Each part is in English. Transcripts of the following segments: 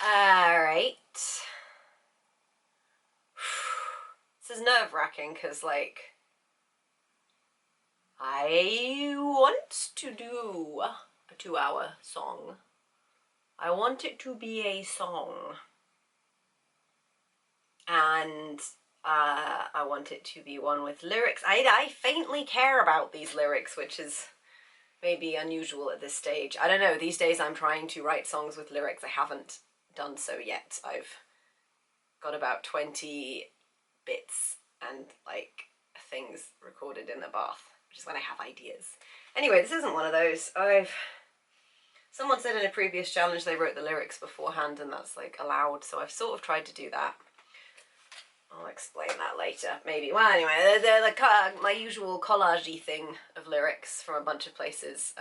Alright. This is nerve-wracking because, like, I want to do a 2-hour song. I want it to be a song. And I want it to be one with lyrics. I faintly care about these lyrics, which is maybe unusual at this stage. I don't know, these days I'm trying to write songs with lyrics. I haven't done so yet. I've got about 20 bits and, like, things recorded in the bath, which is when I have ideas. Anyway, this isn't one of those. Someone said in a previous challenge they wrote the lyrics beforehand and that's, like, allowed, so I've sort of tried to do that. I'll explain that later, maybe. Well, anyway, they're like my usual collage-y thing of lyrics from a bunch of places.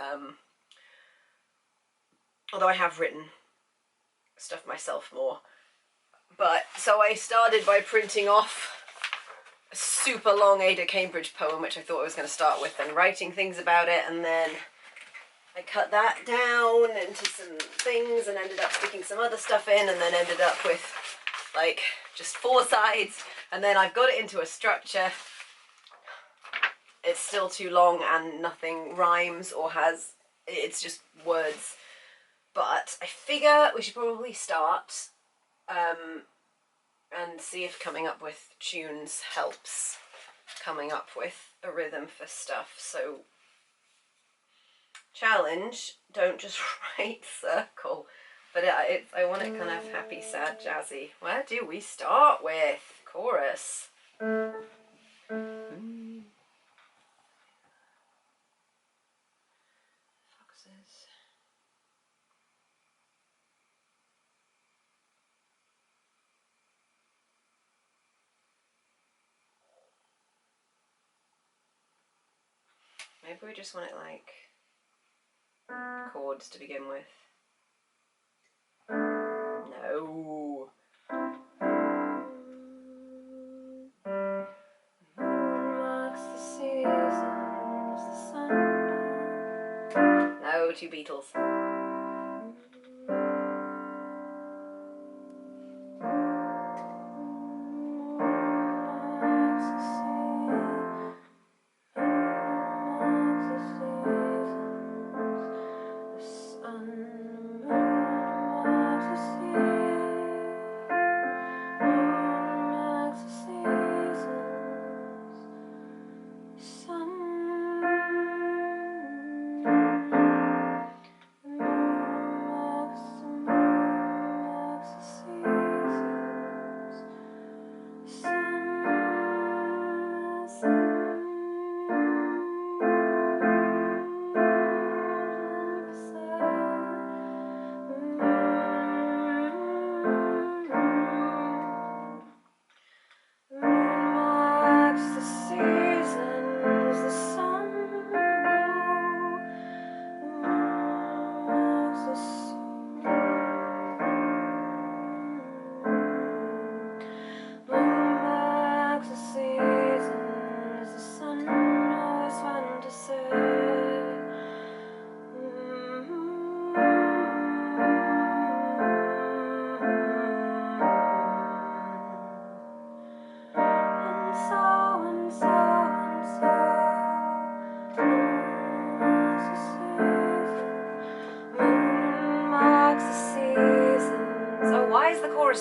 Although I have written stuff myself more. But, so I started by printing off a super long Ada Cambridge poem, which I thought I was going to start with, and writing things about it, and then I cut that down into some things and ended up sticking some other stuff in, and then ended up with, like, just 4 sides, and then I've got it into a structure. It's still too long and nothing rhymes or it's just words. But I figure we should probably start and see if coming up with tunes helps coming up with a rhythm for stuff. So, challenge, don't just write circle. But I want it kind of happy, sad, jazzy. Where do we start with? Chorus. Foxes. Maybe we just want it like chords to begin with. No. No, 2 Beatles.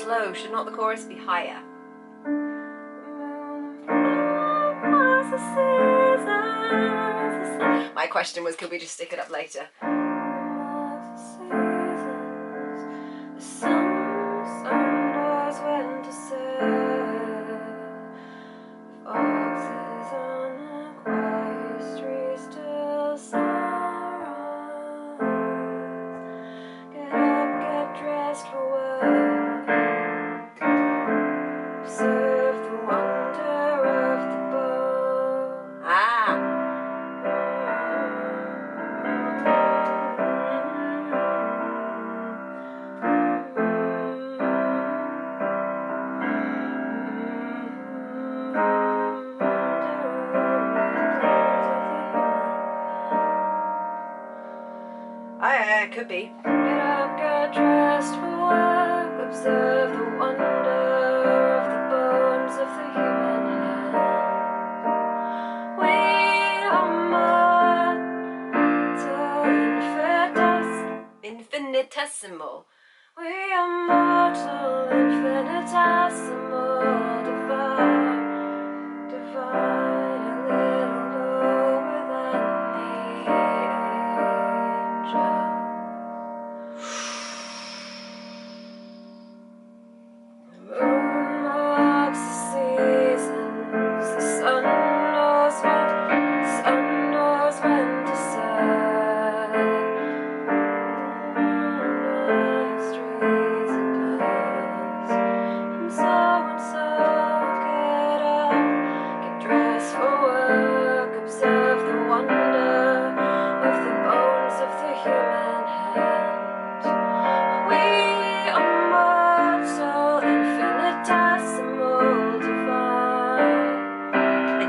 Low, should not the chorus be higher? My question was, could we just stick it up later? could be. Get up, get dressed for work, observe the wonder of the bones of the human hand. We are mortal Infinitesimal. We are mortal, infinitesimal, divine, divine, a little lower than the angels. The moon marks the seasons, the sun knows when to set. Streets and dust, and so get up, get dressed for work, observe the wonder of the bones of the human hand. We are mortal, infinitesimal, divine.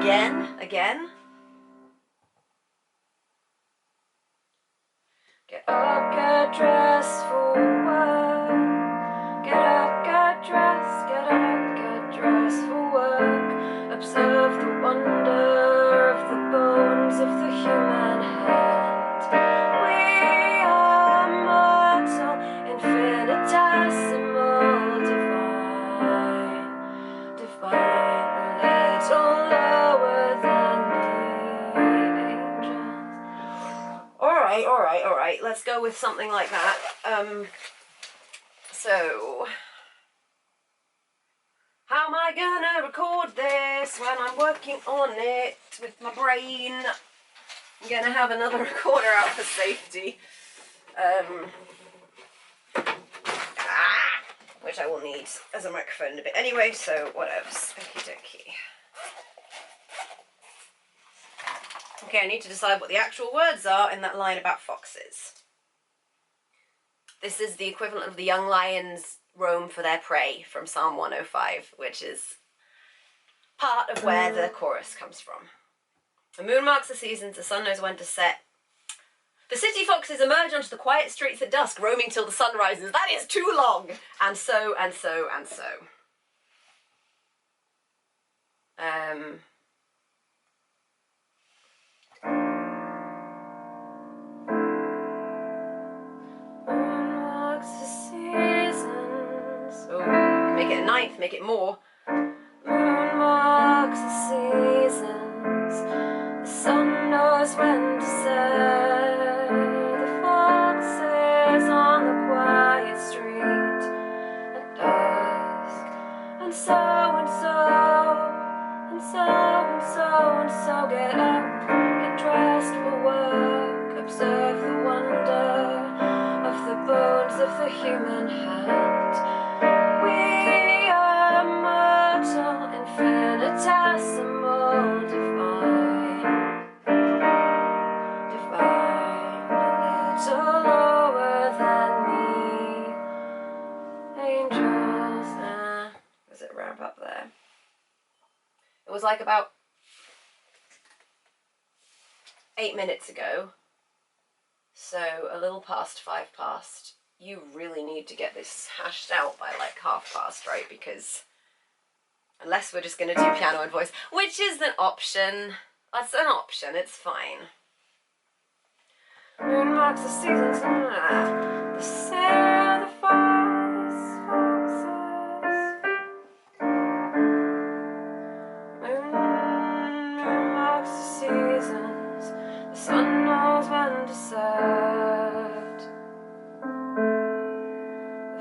Again. Get up, get dressed for work. Get up, get dressed, get up, get dressed for work. Observe the wonder of the bones of the human hand. We are mortal, infinitesimal, divine, divine, a little lower than the angels. All right. Let's go with something like that. So, how am I gonna record this when I'm working on it with my brain? I'm gonna have another recorder out for safety. Which I will need as a microphone in a bit anyway, so whatevs. Okie dokie. Okay, I need to decide what the actual words are in that line about foxes. This is the equivalent of the young lions roam for their prey from Psalm 105, which is part of where the chorus comes from. The moon marks the seasons, the sun knows when to set. The city foxes emerge onto the quiet streets at dusk, roaming till the sun rises. That is too long! And so, and so, and so. Moon walks the seasons. So, make it a ninth, make it more. Moon walks the seasons. The sun knows when to set. The foxes on the quiet street at dusk. And so and so, and so and so and so. Get up, get dressed for work. Observe the wonder of the bones of the human hand. We are mortal, infinitesimal, divine, divine, a little lower than the angels. Does it wrap up there? It was like about 8 minutes ago, so a little past 5 past. You really need to get this hashed out by like 1/2 past, right? Because unless we're just going to do piano and voice, which is an option. That's an option, it's fine. Moon marks the seasons. The sail, the foxes. Moon marks the seasons. The sun knows when to set.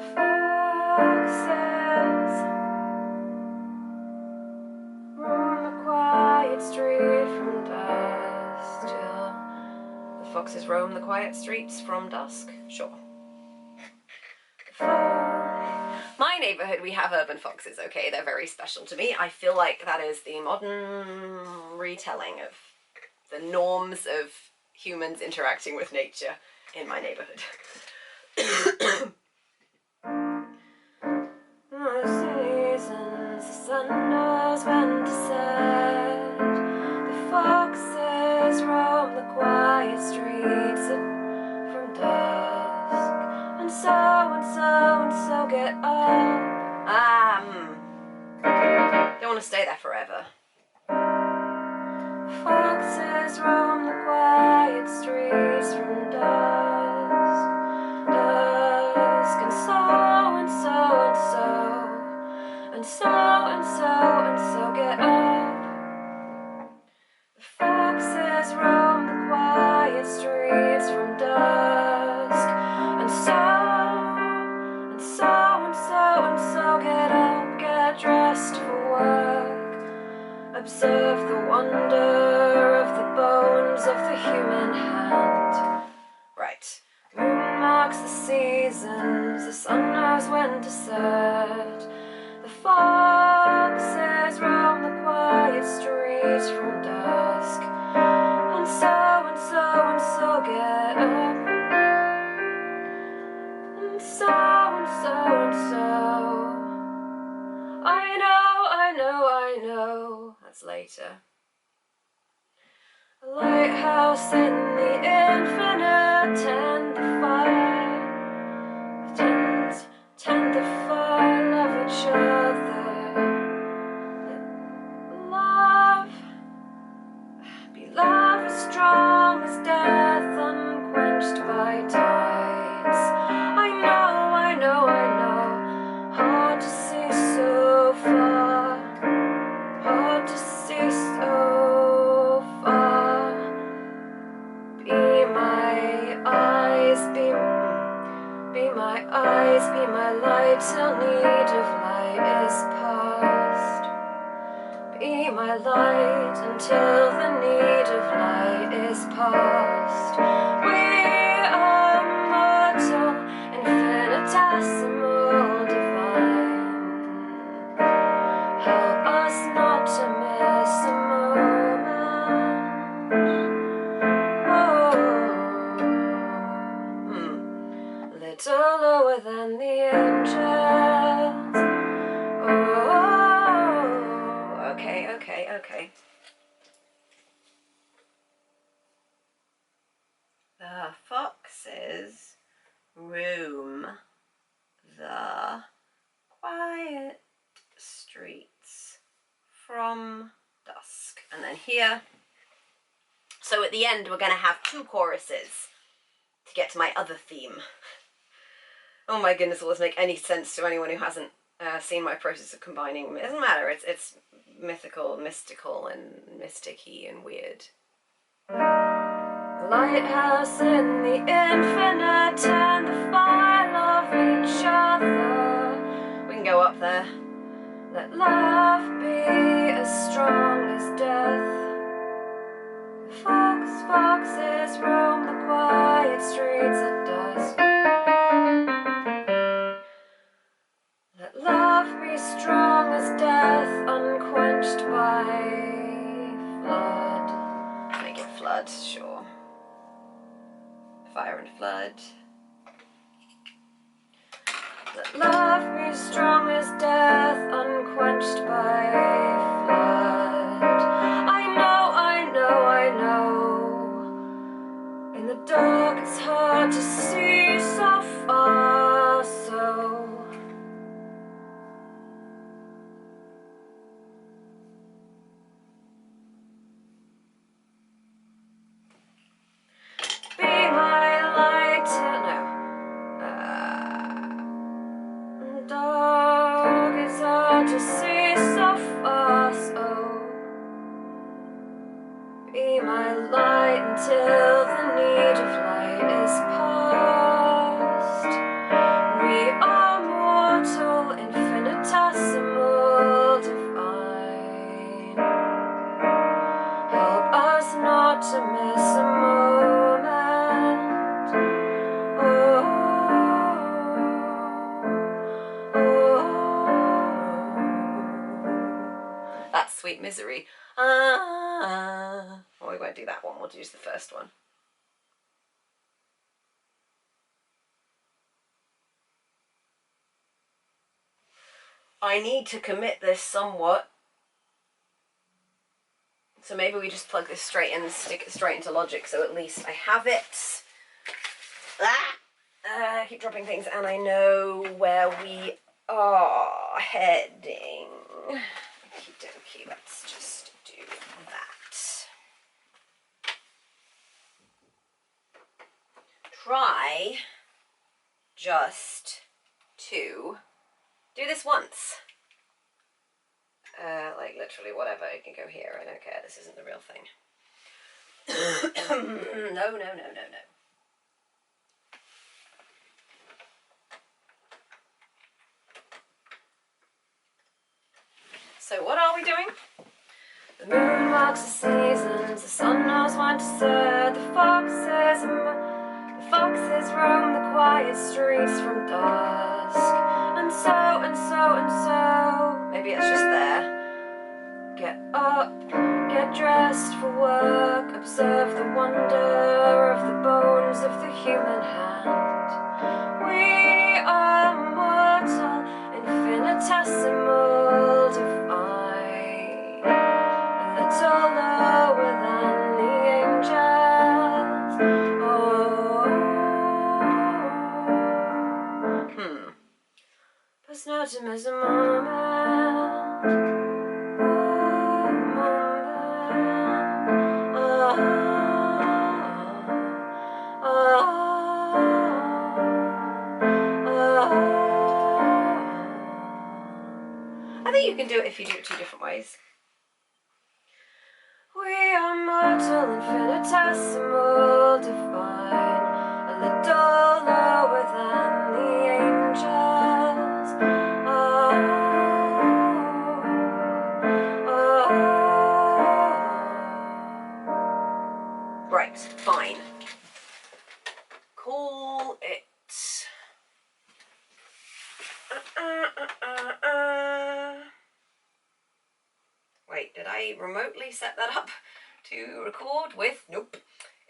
The foxes roam the quiet street from dusk till The foxes roam the quiet streets from dusk. Sure. My neighborhood, we have urban foxes, okay? They're very special to me. I feel like that is the modern retelling of the norms of humans interacting with nature in my neighborhood. the seasons, the sun knows when to set. The foxes roam the quiet streets from dusk. Observe the wonder of the bones of the human hand. Right. Moon marks the seasons, the sun knows when to set. The foxes roam the quiet streets from dusk, and so get up, and so. I know. That's later. A lighthouse in the infinite, tend the fire, tend the fire of each other. Love, be love as strong as death, unquenched by tides. I know, hard to see so far, hard to see so far. Be my eyes, be my eyes, be my light till need of light is past. Be my light until the need of light is past. We are mortal, infinitesimal, divine. Help us not to miss a moment. Little lower than the angels. Okay. The foxes roam the quiet streets from dusk. And then here, so at the end we're going to have 2 choruses to get to my other theme. Oh my goodness, will this make any sense to anyone who hasn't seen my process of combining? It doesn't matter, it's mythical, mystical, and mysticky and weird. Lighthouse in the infinite, and the fire of each other. We can go up there. Let love be as strong as death. Foxes roam the quiet streets at dusk. Let love be strong as death, unquenched by flood. Make it flood, sure. Fire and flood. Let love be strong as death, unquenched by flood. I know. In the dark it's hard to see so far, so. Be my light, dark, it's hard to see so far, so. Be my light until the need of light is past. We are mortal, infinitesimal, divine. Help us not to miss a moment. That's Sweet Misery. Well, we won't do that one, we'll use the first one. I need to commit this somewhat. So maybe we just plug this straight in and stick it straight into Logic, so at least I have it. I keep dropping things and I know where we are heading. Okie dokie, let's just do that. Try just to do this once. Like literally whatever, it can go here, I don't care, this isn't the real thing. No. So what are we doing? The moon marks the seasons, the sun knows when to set. The foxes roam the quiet streets from dusk. And so, maybe it's just there. get up, get dressed for work, observe the wonder of the bones of the human hand. We are mortal, infinitesimal, divine, a little lower than the angels. Postmortem is a moment. I think you can do it if you do it two different ways. We are mortal, infinitesimal, divine, a little lower than the angels. Right, fine. Call it. Wait, did I remotely set that up to record with? Nope.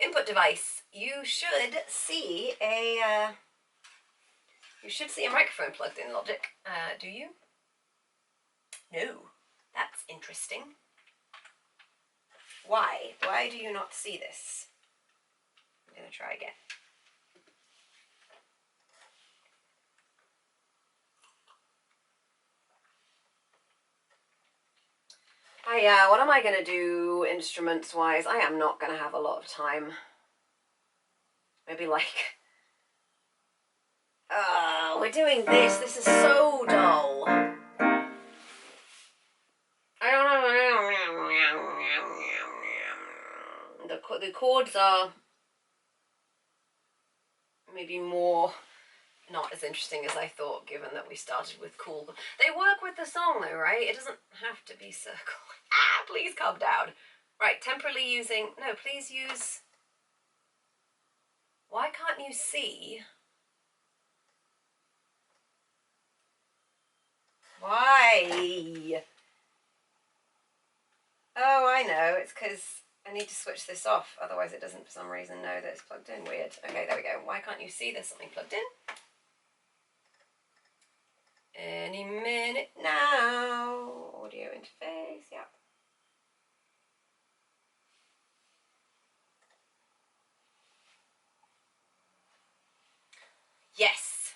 Input device. You should see a microphone plugged in Logic. Do you? No. That's interesting. Why? Why do you not see this? I'm gonna try again. What am I going to do instruments-wise? I am not going to have a lot of time. Maybe like... we're doing this. This is so dull. The chords are maybe more not as interesting as I thought, given that we started with cool. They work with the song though, right? It doesn't have to be circle. Please calm down. Right, temporarily using... No, please use... Why can't you see? Why? Oh, I know. It's because I need to switch this off. Otherwise it doesn't, for some reason, know that it's plugged in. Weird. Okay, there we go. Why can't you see there's something plugged in? Any minute now. Audio interface, yeah. Yes,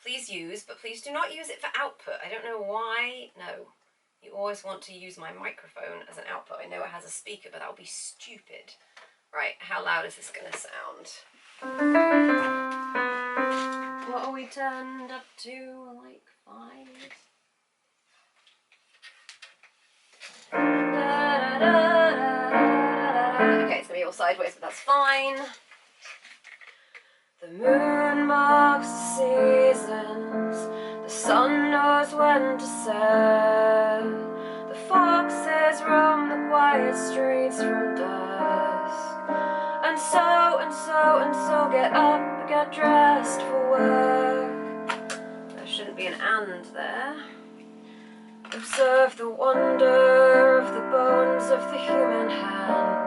please use, but please do not use it for output. I don't know why. No, you always want to use my microphone as an output. I know it has a speaker, but that'll be stupid. Right, how loud is this going to sound? What are we turned up to? Like 5? Okay, it's going to be all sideways, but that's fine. The moon marks the seasons, the sun knows when to set. The foxes roam the quiet streets from dusk. And so, get up, get dressed for work. There shouldn't be an and there. Observe the wonder of the bones of the human hand.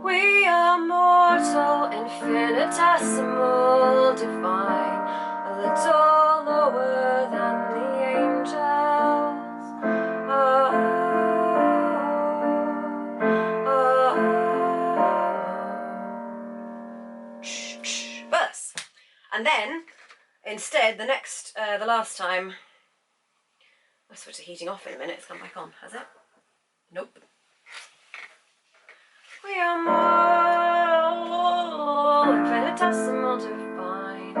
We are mortal, infinitesimal, divine, a little lower than the angels. Verse. And then, instead, the last time, I'll switch the heating off in a minute. It's come back on, has it? Nope. We are mortal, infinitesimal, divine, a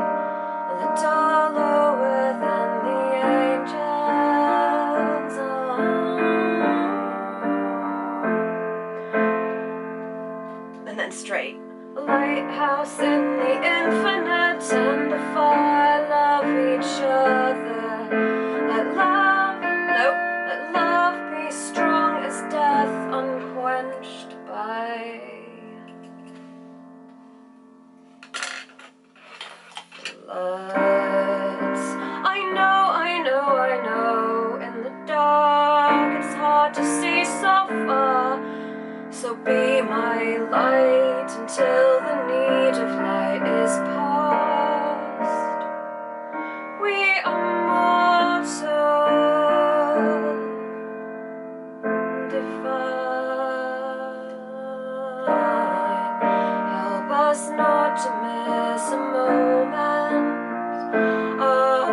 little lower than the angels. And then straight. A lighthouse in the infinite, and the fire love each other. Let love be strong as But I know, in the dark it's hard to see so far. So be my light until the need of light is past. We are mortal, divine. Help us not to miss a moment. Oh,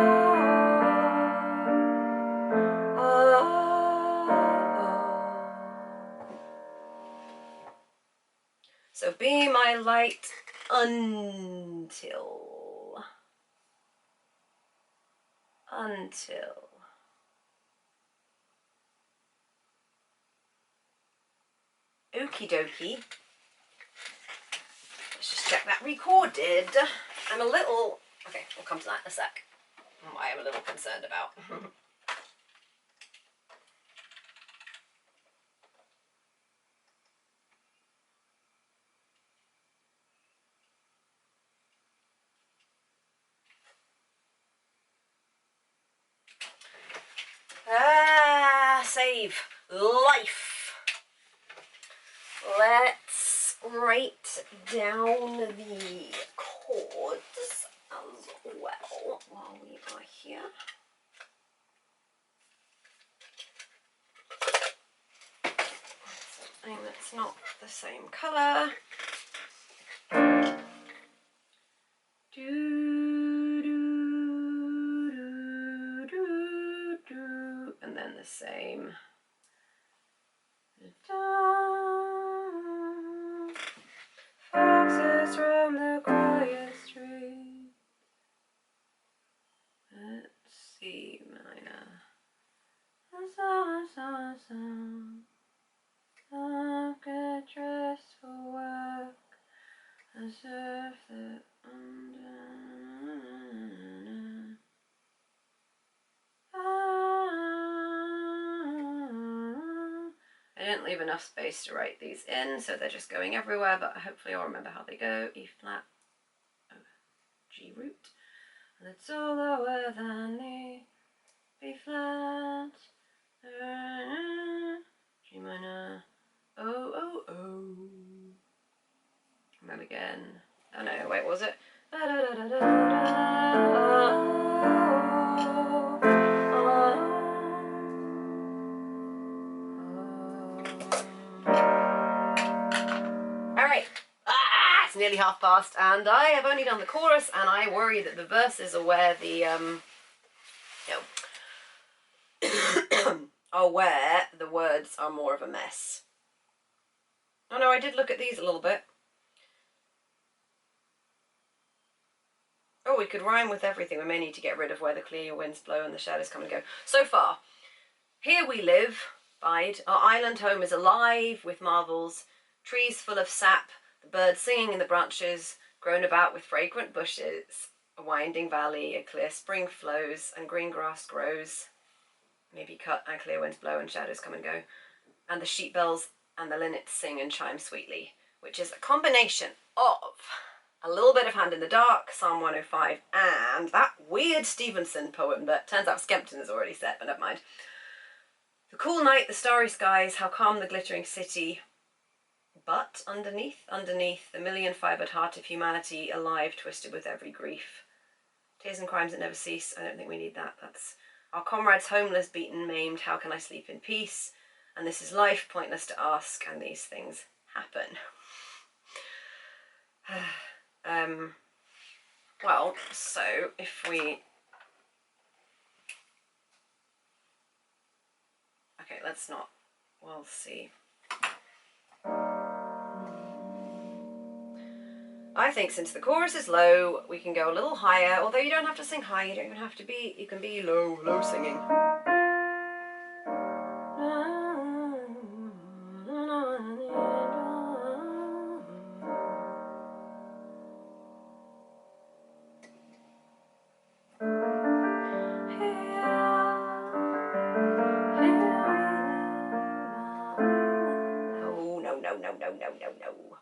oh, oh. So be my light until. Okie dokie. Let's just check that recorded. I'm a little, okay, we'll come to that in a sec. I am a little concerned about. Save life. Let's write down the chords as well while we are here. Something that's not the same colour. And then the same. Foxes roam the quiet street. Let's see, minor. I'll get dressed for work. As if the I didn't leave enough space to write these in, so they're just going everywhere, but hopefully I'll remember how they go. E flat, G root. and it's all lower than the B flat, G minor, O, O, O. And then again. Oh no, wait, was it? Alright. It's nearly past, and I have only done the chorus, and I worry that the verses are where the, are where the words are more of a mess. Oh no, I did look at these a little bit. Oh, we could rhyme with everything. We may need to get rid of where the clear winds blow and the shadows come and go. So far, here we live, bide. Our island home is alive with marvels, trees full of sap, the birds singing in the branches, grown about with fragrant bushes, a winding valley, a clear spring flows, and green grass grows. Maybe cut and clear winds blow and shadows come and go. And the sheep bells and the linnets sing and chime sweetly, which is a combination of a little bit of Hand in the Dark, Psalm 105, and that weird Stevenson poem that turns out Skempton has already set, but never mind. The cool night, the starry skies, how calm the glittering city. But underneath, the million-fibred heart of humanity, alive, twisted with every grief. Tears and crimes that never cease. I don't think we need that. That's our comrades homeless, beaten, maimed. How can I sleep in peace? And this is life, pointless to ask, and these things happen. Well, so if we... Okay, let's not... We'll see. I think since the chorus is low, we can go a little higher, although you don't have to sing high, you don't even have to be... You can be low singing. No.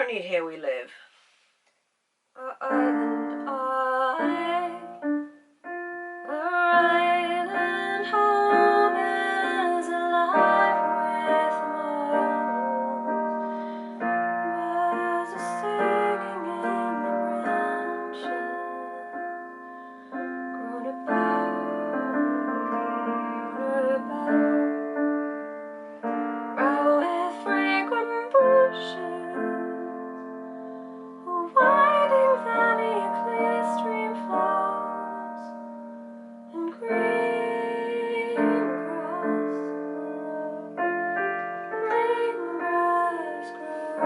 don't need Here We Live. Our island island home is alive with marvels. Birds are singing in the branches, grown about, round with fragrant bushes, a winding valley, a clear stream flows, and green grass grows,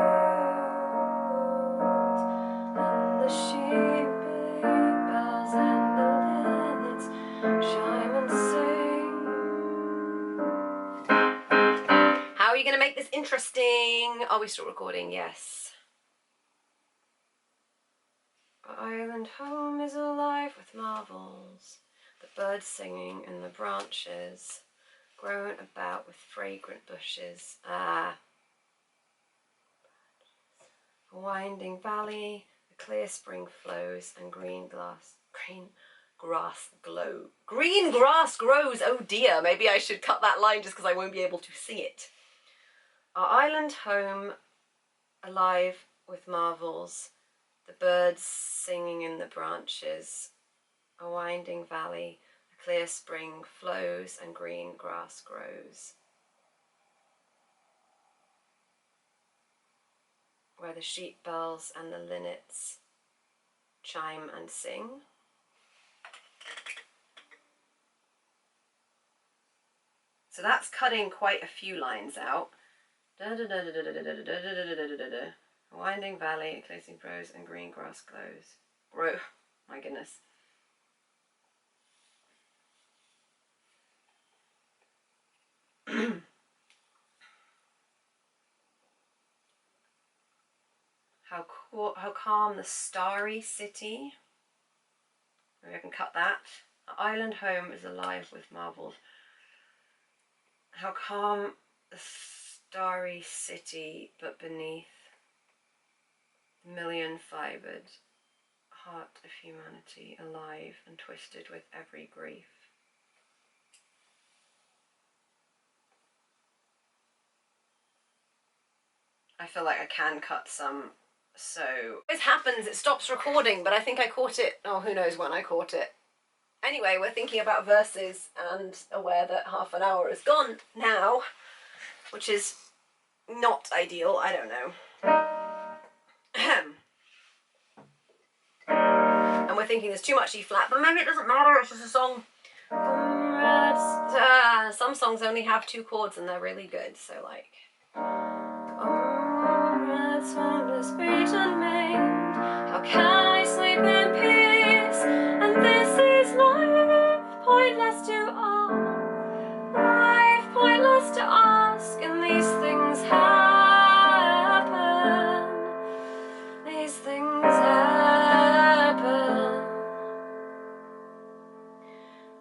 and the sheep big bells and the linnets chime and sing. How are you going to make this interesting? Are we still recording? Yes. Our island home is alive with marvels, the birds singing in the branches, grown about with fragrant bushes. A winding valley, a clear spring flows, and green grass grows. Oh dear, maybe I should cut that line just because I won't be able to see it. Our island home alive with marvels, the birds singing in the branches, a winding valley, a clear spring flows, and green grass grows, where the sheep bells and the linnets chime and sing. So that's cutting quite a few lines out. A winding valley, closing grows, and green grass grows. My goodness. How calm the starry city. Maybe I can cut that. Our island home is alive with marvels. How calm the starry city, but beneath the million-fibred heart of humanity, alive and twisted with every grief. I feel like I can cut some, so... It happens, it stops recording, but I think I caught it. Oh, who knows when I caught it. Anyway, we're thinking about verses and aware that half an hour is gone now, which is not ideal, I don't know. And we're thinking there's too much E flat, but maybe it doesn't matter, it's just a song. Some songs only have 2 chords and they're really good, so like... How can I sleep in peace? And this is life, pointless to all. Life, pointless to ask, and these things happen. These things happen.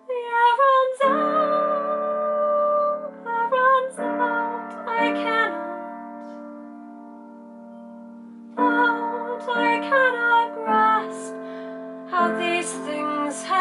The air runs out, I cannot. I cannot grasp how these things happen.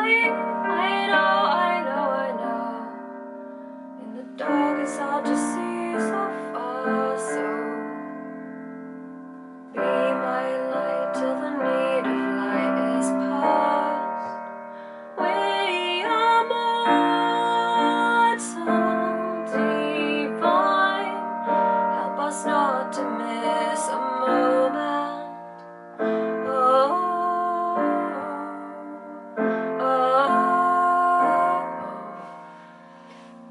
I know. In the dark it's hard to see so far, so be my light till the need of light is past. We are mortal divine, help us not to miss a moment.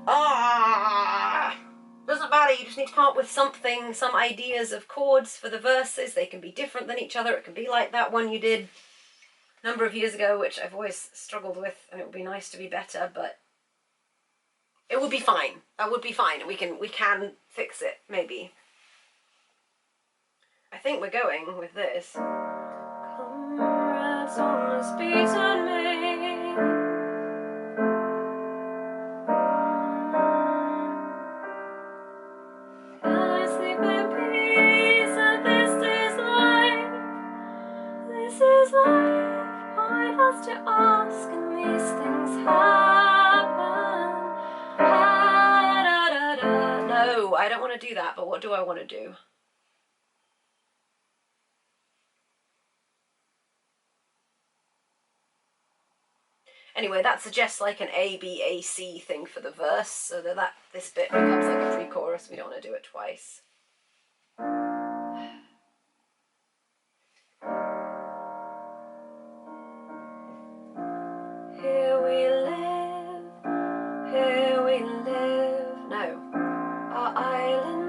Oh, doesn't matter, you just need to come up with something, some ideas of chords for the verses. They can be different than each other. It can be like that one you did a number of years ago, which I've always struggled with, and it would be nice to be better, but it would be fine. That would be fine. We can fix it, maybe. I think we're going with this. comrades on this beaten main, can I sleep in peace that this is life? This is life. I've asked to ask, and these things happen. No, I don't want to do that, but what do I want to do? Anyway, that suggests like an A, B, A, C thing for the verse, so that this bit becomes like a pre-chorus. We don't want to do it twice. Here we live, no, our island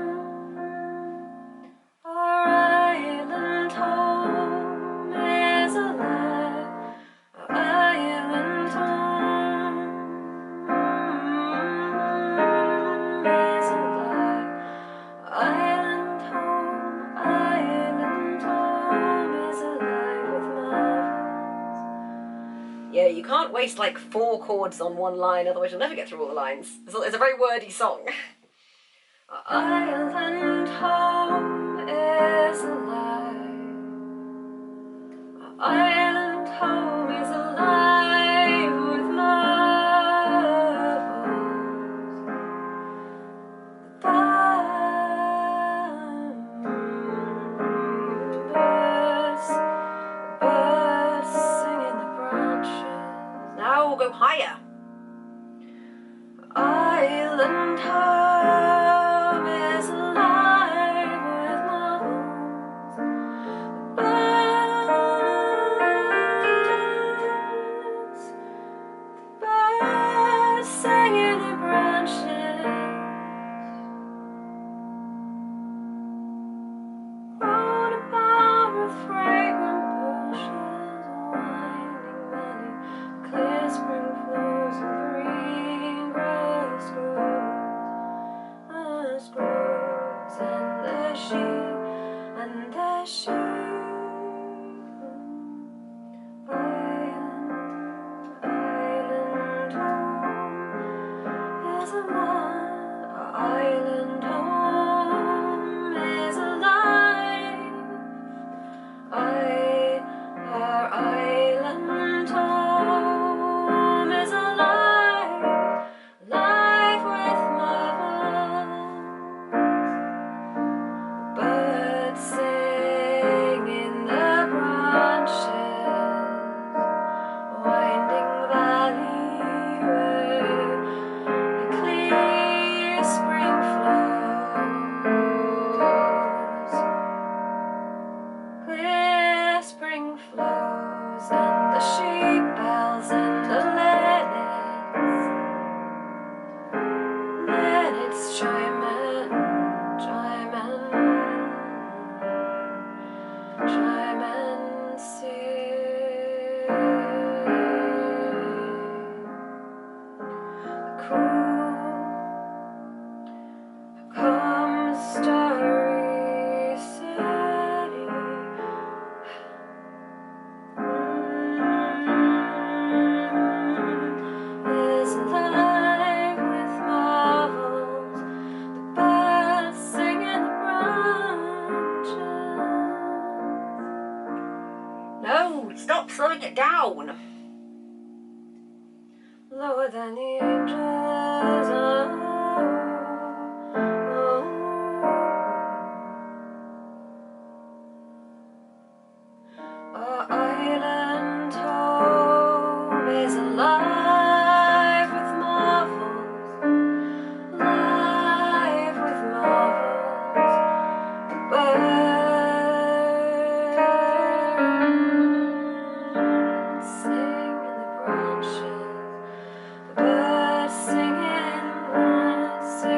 home is alive, our island home is alive, island home is alive with marvels. Yeah, you can't waste like 4 chords on one line, otherwise you'll never get through all the lines. It's a very wordy song. Our island home is alive. Our island home is alive with marvels. The birds sing in the branches. Now we'll go higher. Island home is alive with marvels. Birds sing in the branches. Round about with fragrant bushes, winding valley, clear spring flows and green grass grows, and the sheep. Island home is alive. Our island home is alive. Our island home is alive, alive with marvels. Birds sing in the branches, winding valley where the clear spring flows. Clear spring flows, and the sheep bells and the linnets chime and sing. The cool comes starry city. Is alive with marvels. The birds sing in the branches. No, stop slowing it down. lower than the angels. Our island home is alive with marvels, alive with marvels. The birds sing in the branches, the birds sing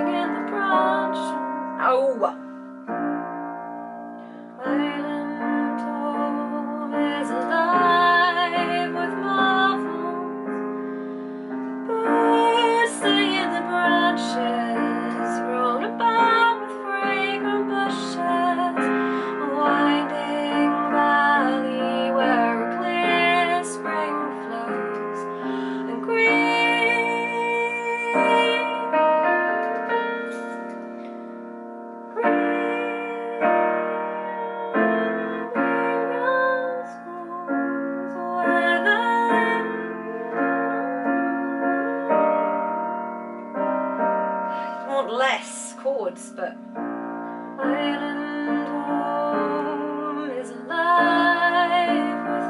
in the branches. Oh! Island home is alive with marvels. Birds sing in the branches, roll about with fragrant bushes. A winding valley where a clear spring flows, and green grass grows where the I want less chords, but island home is alive with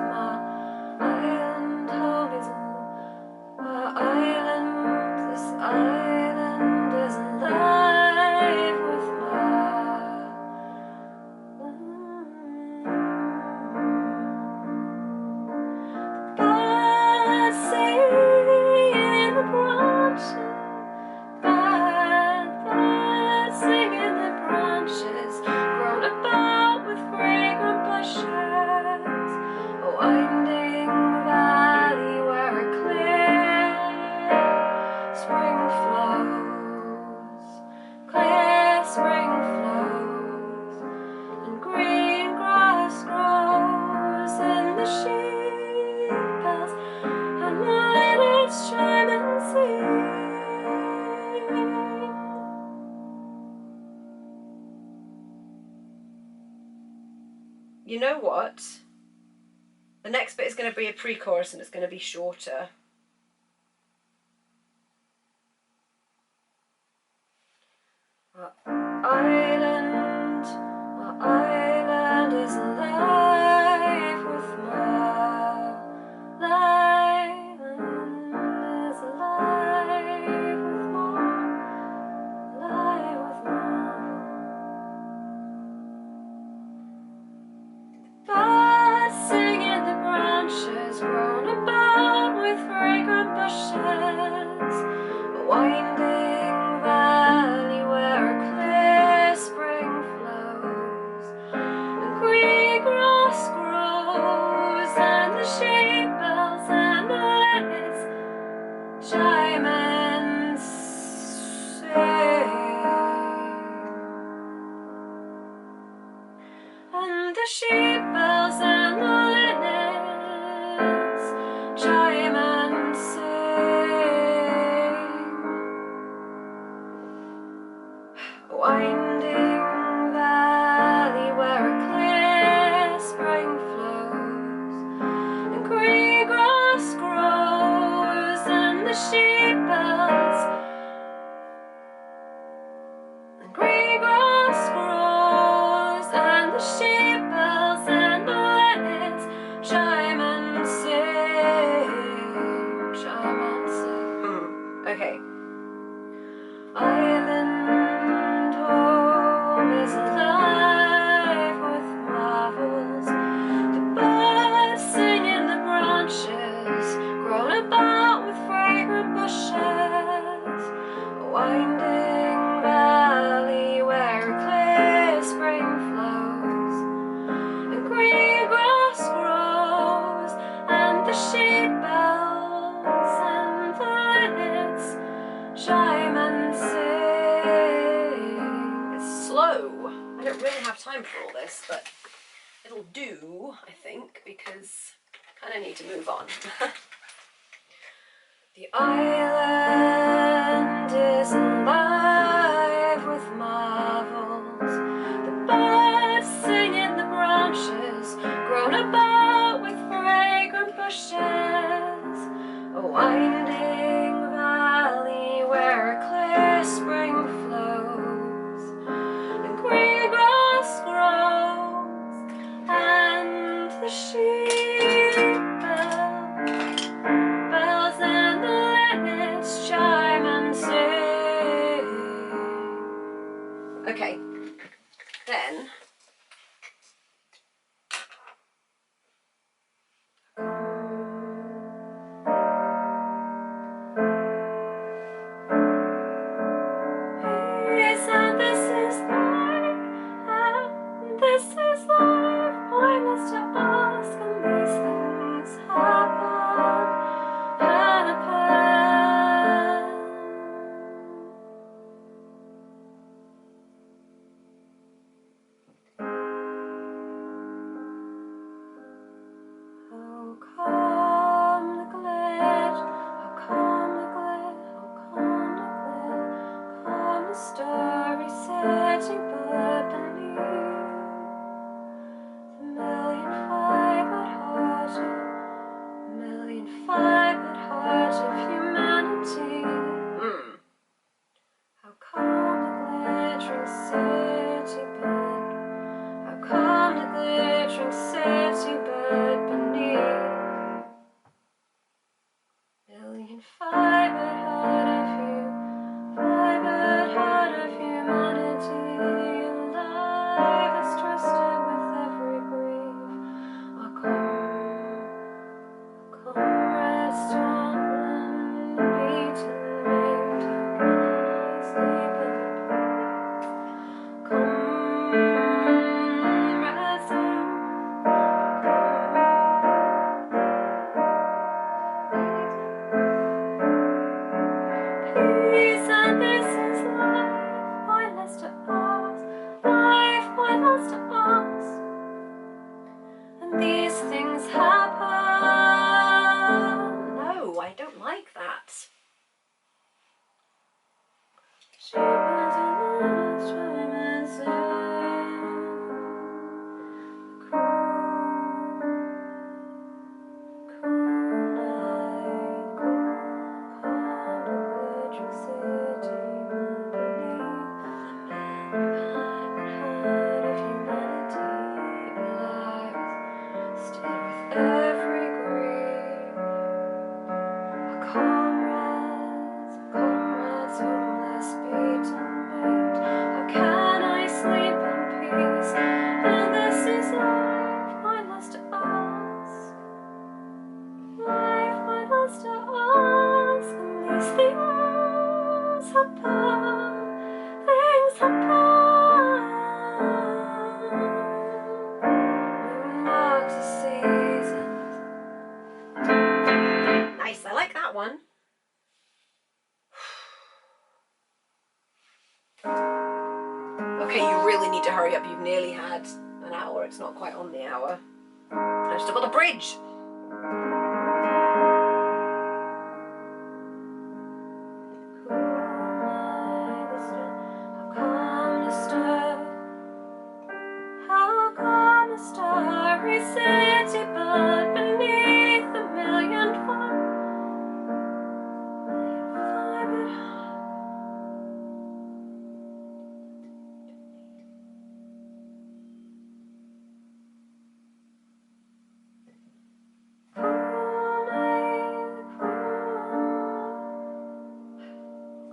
island home is this island is alive with birds sing in the branches. Birds sing in the branches, grown about with fragrant bushes. A winding valley where a clear spring flows, clear spring flows, and green grass grows, and the sheep bells and the linnets chime and sing. you know what? The next bit is going to be a pre-chorus and it's going to be shorter. Our island is alive with island is alive with alive with birds sing in the branches, grown about with fragrant bushes. A winding valley where a clear spring flows, and green grass grows, and the sheep bells and the linnets chime and sing. And the sheep bells and the linnets chime and sing. A winding valley where a clear spring flows, and green grass grows, and the sheep bells and green grass grows, and the sheep bells and the linnets chime and sing, chime and sing. Okay. Island home is alive with marvels. The birds sing in the branches, grown about with fragrant bushes. A winding valley where a clear spring flows, and green grass grows, and the sheep bells and the linnets chime and sing. It's slow. I don't really have time for all this, but it'll do, I think, because I kind of need to move on. The island is alive with marvels. The birds sing in the branches, grown about with fragrant bushes. A winding fibre heart of humanity. How calm the glittering city bed. How calm the glittering city bed beneath. Million fibred heart of you, fibred heart of humanity, alive as twisted with every grief. Ah, comrade stolen, beaten, maimed, how can I sleep in comrades peace, and this is life, pointless to us, life pointless to us, and these things happen. No, I don't like that. Shepherds and instruments in the cool night, calm the glittering city beneath. The heart of humanity, alive, still with every grief. Our comrades, homeless, beaten, maimed. How can I sleep in peace? And this is life, pointless to us. Life pointless to us, and these things happen. Things happen. Moon marks the seasons. Nice, I like that one. Okay, you really need to hurry up. You've nearly had an hour. It's not quite on the hour. I've still got the bridge. How calm the starry city, but beneath the million fibre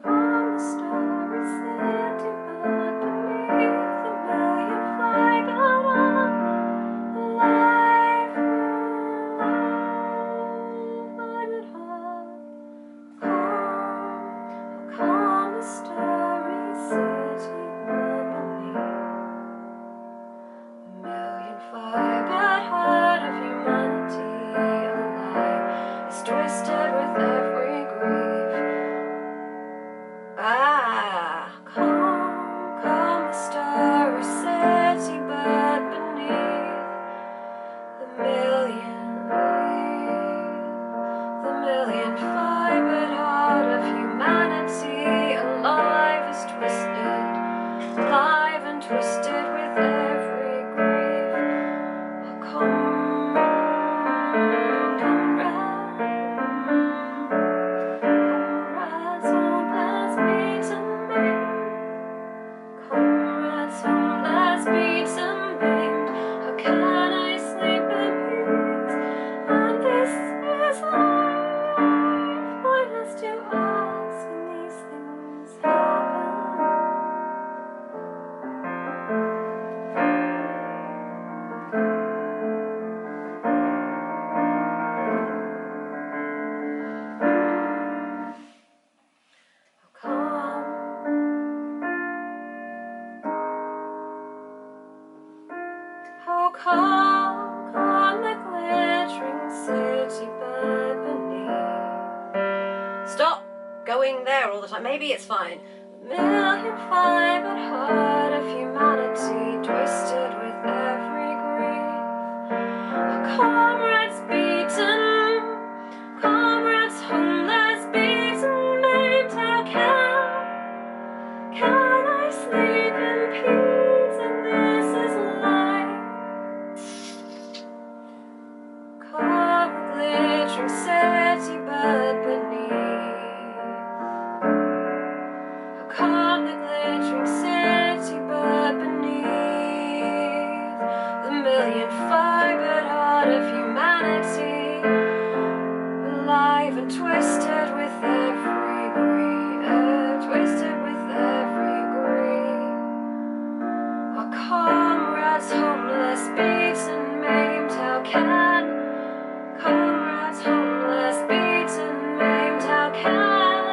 calm the starry city, but beneath the million fibre alive, fibre heart. Calm the starry city, but beneath the million fibered heart of humanity, alive, is twisted with every grief. Ah, calm the starry city, but beneath the million fibered heart of humanity, alive is twisted, alive and twisted with every grief. Comrades, homeless, beaten, maimed. Comrades, homeless, beaten, maimed. How can I sleep in peace? And this is life, pointless to us, and these things happen. How calm the glittering city bed beneath. Stop going there all the time. Maybe it's fine. Million fibered heart of humanity, twisted with every grief. Our comrades beaten, comrades homeless, beaten, maimed. How can I sleep in peace? And this is life. Calm the glittering city. alive and twisted with every grief, twisted with every grief. Our comrades homeless, beaten, maimed, how can comrades homeless, beaten, maimed, how can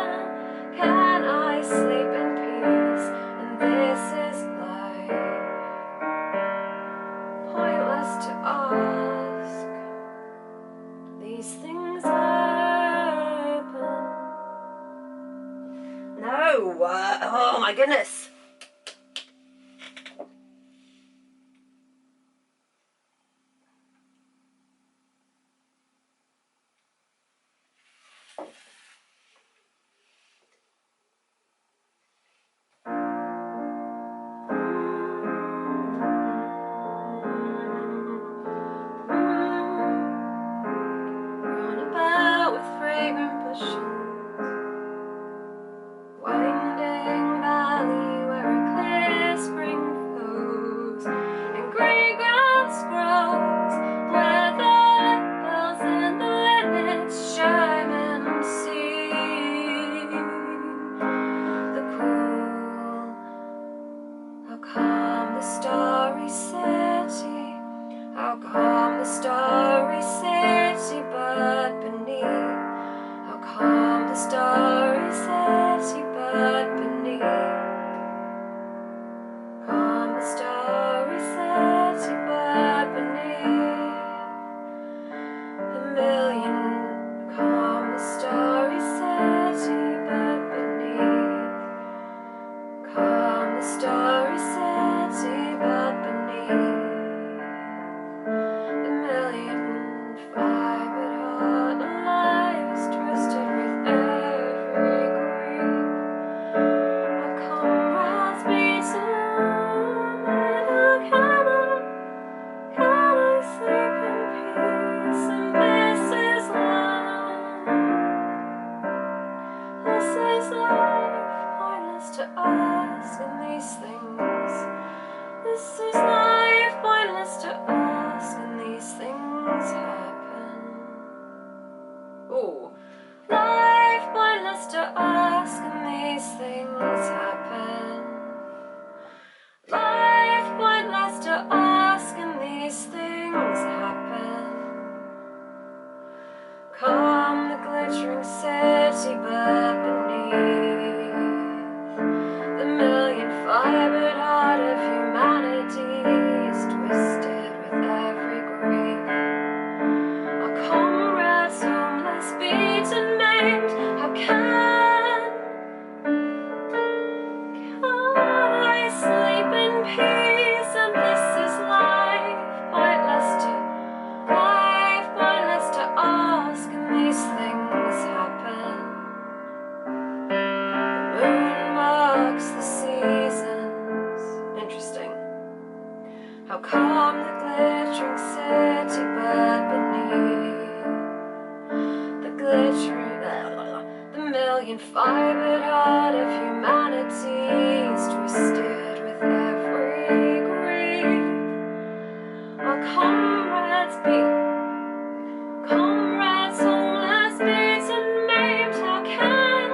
I sleep in peace? And this is life, pointless to ask. These things happen. No, oh my goodness. Run about with fragrant bushes, winding valley where a clear spring flows, and grey grass grows, where the bells and the linnets chime and sing. The cool, how calm the starry city, how calm the starry city, but beneath, how calm the starry city, but beneath, calm the starry city, but beneath, a million, calm the starry city, but beneath, calm the starry city, but beneath, a million fibered heart alive is twisted with every grief. Our comrades beaten, and how can I sleep in peace? And this is life, pointless to ask, and these things. This is life, pointless to ask, and these things happen. Ooh. Life, pointless to ask, and these things happen. Life, pointless to ask, and these things happen. Calm the glittering city, but beneath, the million fibered heart of humanity is twisted with every grief. Our comrades homeless, beaten, maimed, how can I sleep in peace? And this is life, pointless to ask, and these things happen. The moon marks the seasons. Interesting. How calm the glittering city, but beneath, the glittering, the million fibered heart of humanity is twisted with every grief. Our comrades homeless, beaten, maimed, how can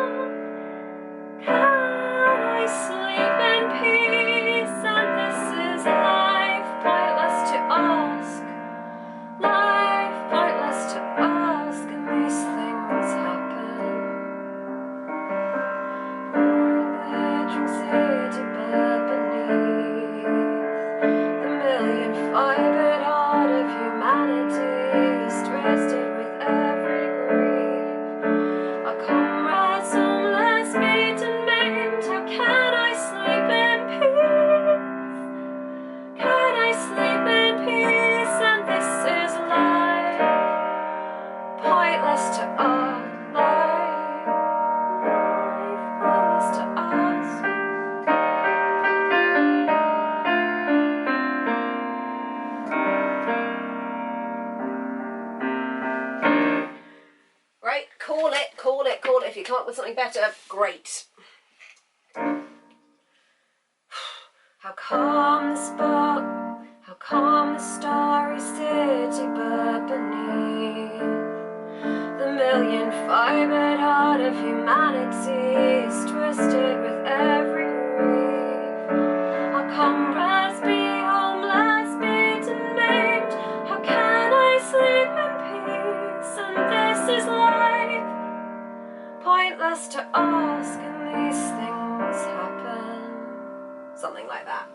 I sleep in peace? And this is life, pointless to ask. Life, pointless to ask, and these things happen. Glittering city, but beneath, the million fibered heart of humanity is twisted with every grief. Our comrades homeless, beaten, maimed, how can I sleep in peace? Can I sleep in peace? And this is life, pointless to ask. Life, pointless to ask. Right, call it. If you come up with something better, great. How calm the spot, how calm the starry city, but beneath, the million fibered heart of humanity is twisted with every grief. Our comrades be homeless, beaten, maimed. How can I sleep in peace? And this is life. Pointless to ask, and these things happen. Something like that.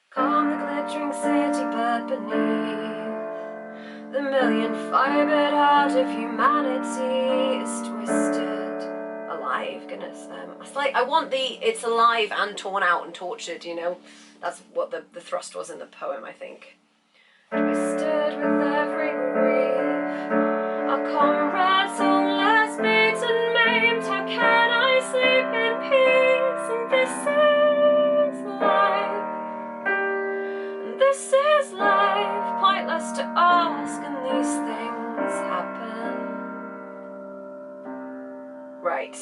Calm the glittering city, but beneath the million fibered heart of humanity is twisted. Alive, goodness. It's like, I want it's alive and torn out and tortured, you know? That's what the thrust was in the poem, I think. Twisted with every grief. Our comrades homeless, beaten, maimed. How can I sleep in peace? And this is life. This is life, pointless to ask, and these things happen. Right.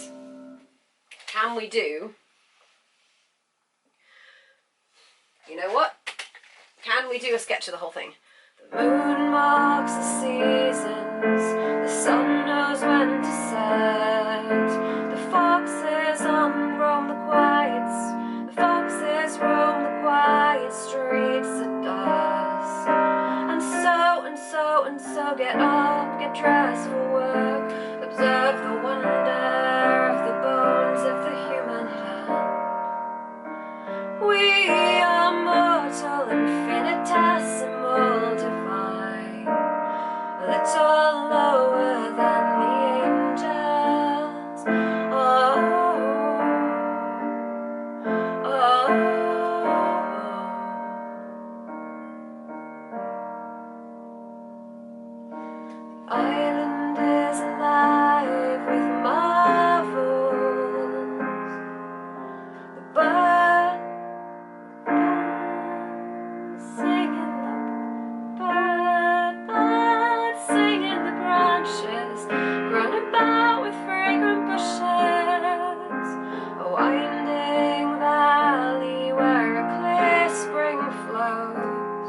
Can we do... You know what? Can we do a sketch of the whole thing? The moon marks the seasons, the sun knows when to set. The foxes roam the quiet streets at dusk. And so get up, get dressed for work. Observe the wonder of the bones of the human hand. We are mortal, infinitesimal, divine, a little lower than the angels. Oh, oh, the island is alive with marvels. The bird singing, bird singing the branches, run about with fragrant bushes, a winding valley where a clear spring flows,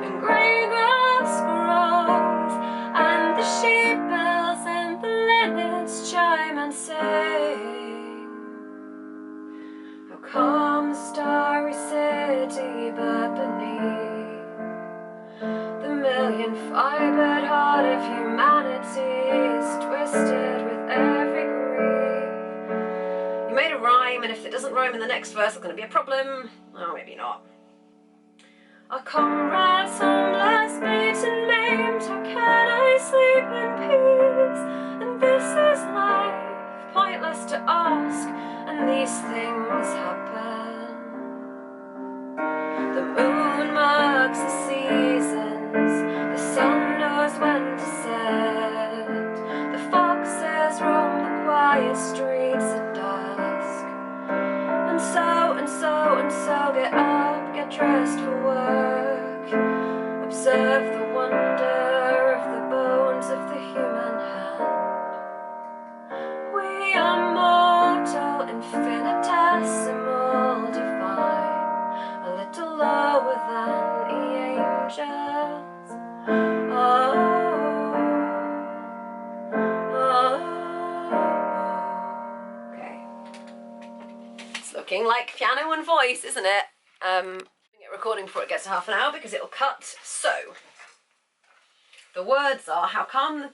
and grey grass grows, and the sheep bells and the linnets chime and sing. How calm the starry city, but beneath the million fibered heart of humanity is twisted with every grief. You made a rhyme, and if it doesn't rhyme in the next verse, it's going to be a problem. Oh, maybe not. Our comrades homeless, beaten, maimed. How can I sleep in peace? And this is life, pointless to ask, and these things happen. The moon marks the seasons, the sun knows when to set. The foxes roam the quiet streets at dusk. And so get up, get dressed for work. Observe the wonder of the bones of the human hand. We are mortal, infinitesimal, divine, a little lower than the angels. Oh, oh, Okay. It's looking like piano and voice, isn't it? Get recording before it gets to half an hour because it'll cut. So, the words are, how come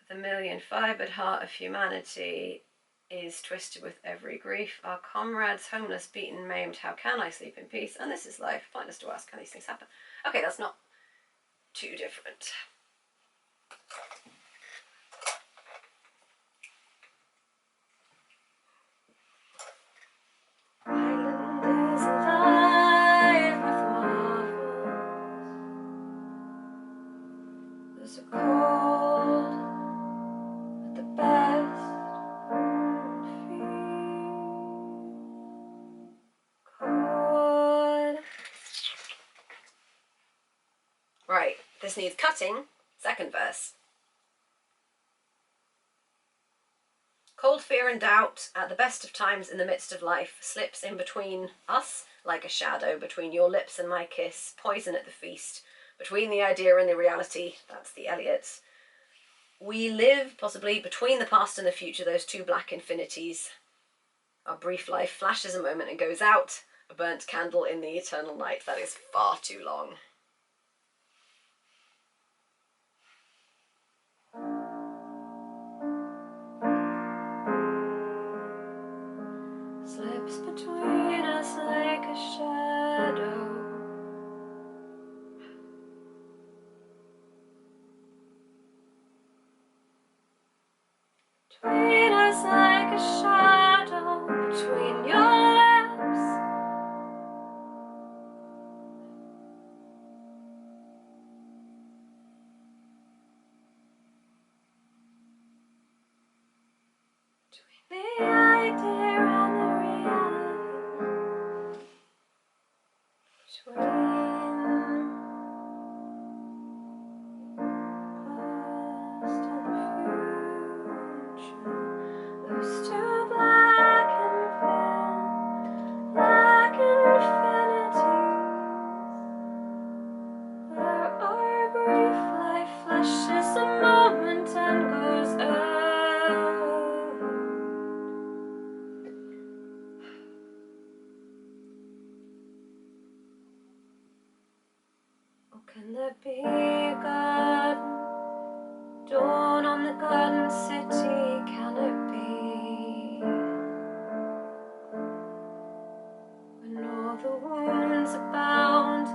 the million fibered heart of humanity is twisted with every grief. Our comrades, homeless, beaten, maimed. How can I sleep in peace? And this is life. Pointless to ask, can these things happen? Okay, that's not too different. island is alive with marvels. There's a cold at the best cold. Right, this needs cutting. Second verse. Cold fear and doubt, at the best of times in the midst of life, slips in between us like a shadow between your lips and my kiss, poison at the feast, between the idea and the reality, that's the Eliots. We live, possibly, between the past and the future, those two black infinities. Our brief life flashes a moment and goes out, a burnt candle in the eternal night. That is far too long. Slips between us like a shadow. Between us like a shadow, between your lips. Between the idea and the reality. Between past and future. Those two black infinities, where our brief life flashes a moment and goes out. Oh, can there be a garden, dawn on the garden city? Can it be? When all the wounds abound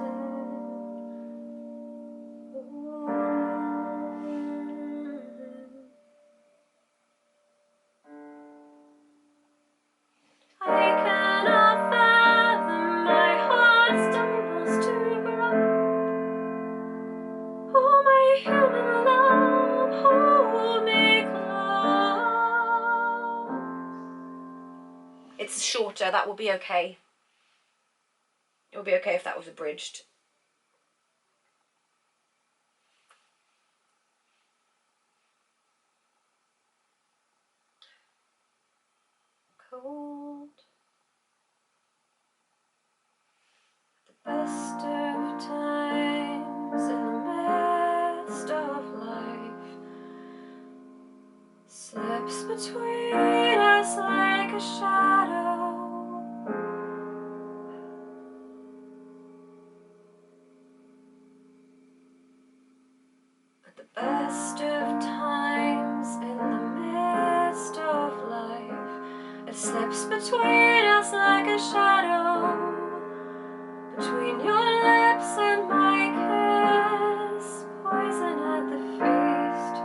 I cannot fathom, my heart stumbles to ground. Oh, my human love, hold me close. It's shorter, that will be okay. It will be okay if that was abridged. Cold. The best of times in the midst of life slips between us like a shadow. At the best of times in the midst of life, it slips between us like a shadow. Between your lips and my kiss, poison at the feast.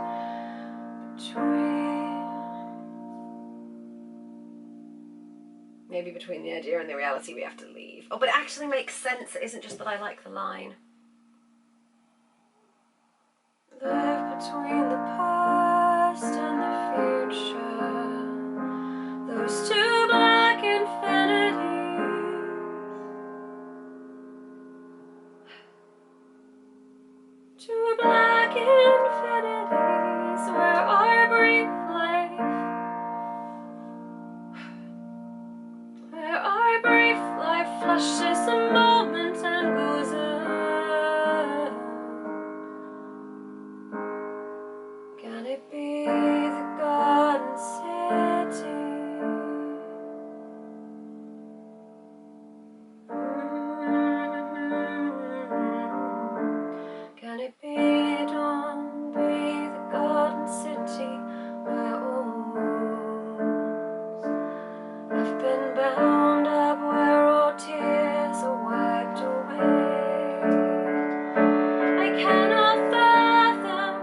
Maybe between the idea and the reality we have to leave. Oh, but it actually makes sense. It isn't just that I like the line. Live between the past and the future. Those two black infinities. Two black infinities where our brief life, flashes a moment and goes out. Can it be the garden city? Can it be dawn, be the garden city where all wounds have been bound up, where all tears are wiped away? I cannot fathom,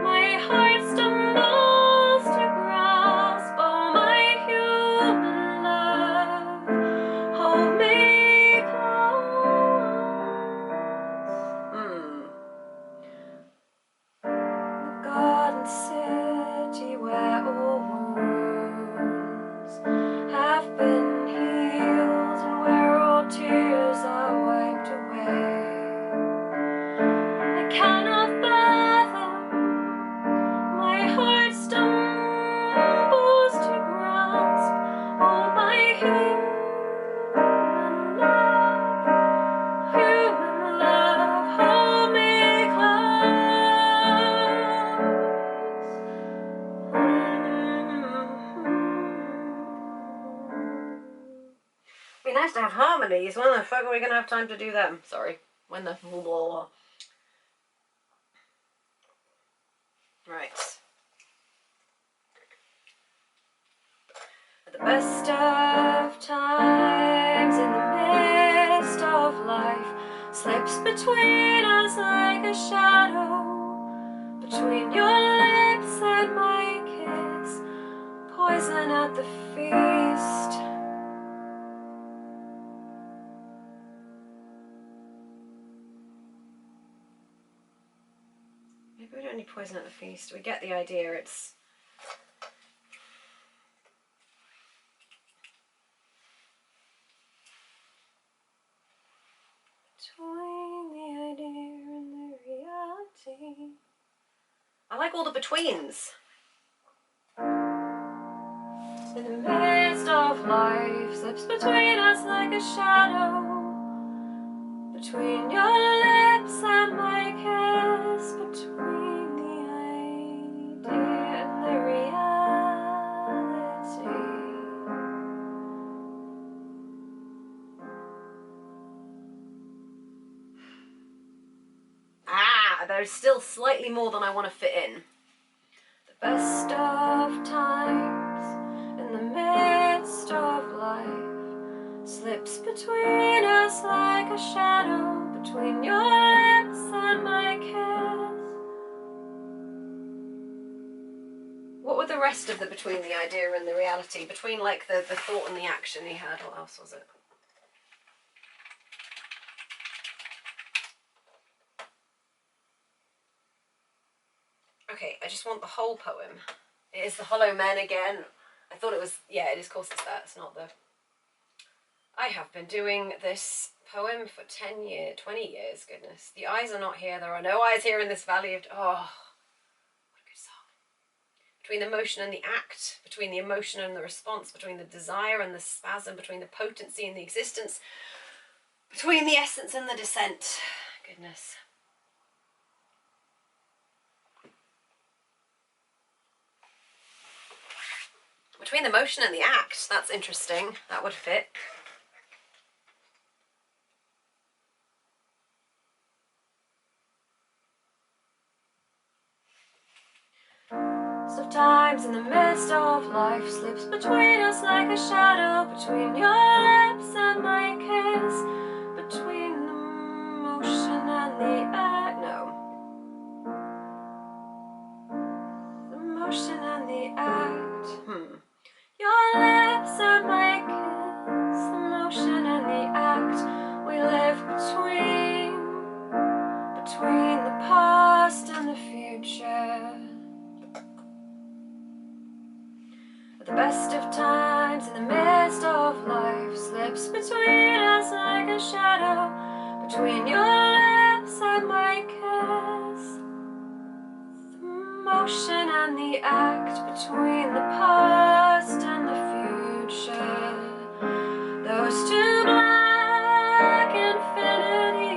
my heart stumbles to grasp all my human love. Hold me garden city where all wounds have been healed and where all tears are wiped away. I cannot fathom, my heart stumbles to grasp all my human love, hold nice to have harmonies. When the fuck are we going to have time to do them? Sorry. When the... Blah, blah, blah. Right. At the best of times, in the midst of life, slips between us like a shadow, between your lips and my kiss, poison at the feast. Maybe we don't need poison at the feast. We get the idea. It's... between the idea and the reality. I like all the betweens. In the midst of life, slips between us like a shadow, between your lips and my kiss, between the idea and the reality. There's still slightly more than I want to fit in. The best of times, in the midst of life, slips between us like a shadow, between your lips and my kiss. What were the rest of the between the idea and the reality? Between like the thought and the action he had, what else was it? Okay, I just want the whole poem. It is the Hollow Men again. I thought it was, yeah, it is, of course it's that, it's not the... I have been doing this poem for 10 years, 20 years, goodness. The eyes are not here, there are no eyes here in this valley of... Oh, what a good song. Between the motion and the act, between the emotion and the response, between the desire and the spasm, between the potency and the existence, between the essence and the descent. Goodness. Between the motion and the act, that's interesting. That would fit. Sometimes in the midst of life slips between us like a shadow, between your lips and my kiss, between the motion and the act. No. The motion and the act. Your lips and my kiss, the motion and the act. We live between the past and the future. At the best of times, in the midst of life, slips between us like a shadow, between your lips and my kiss. The motion and the act, between the past and the future. Those two black infinities.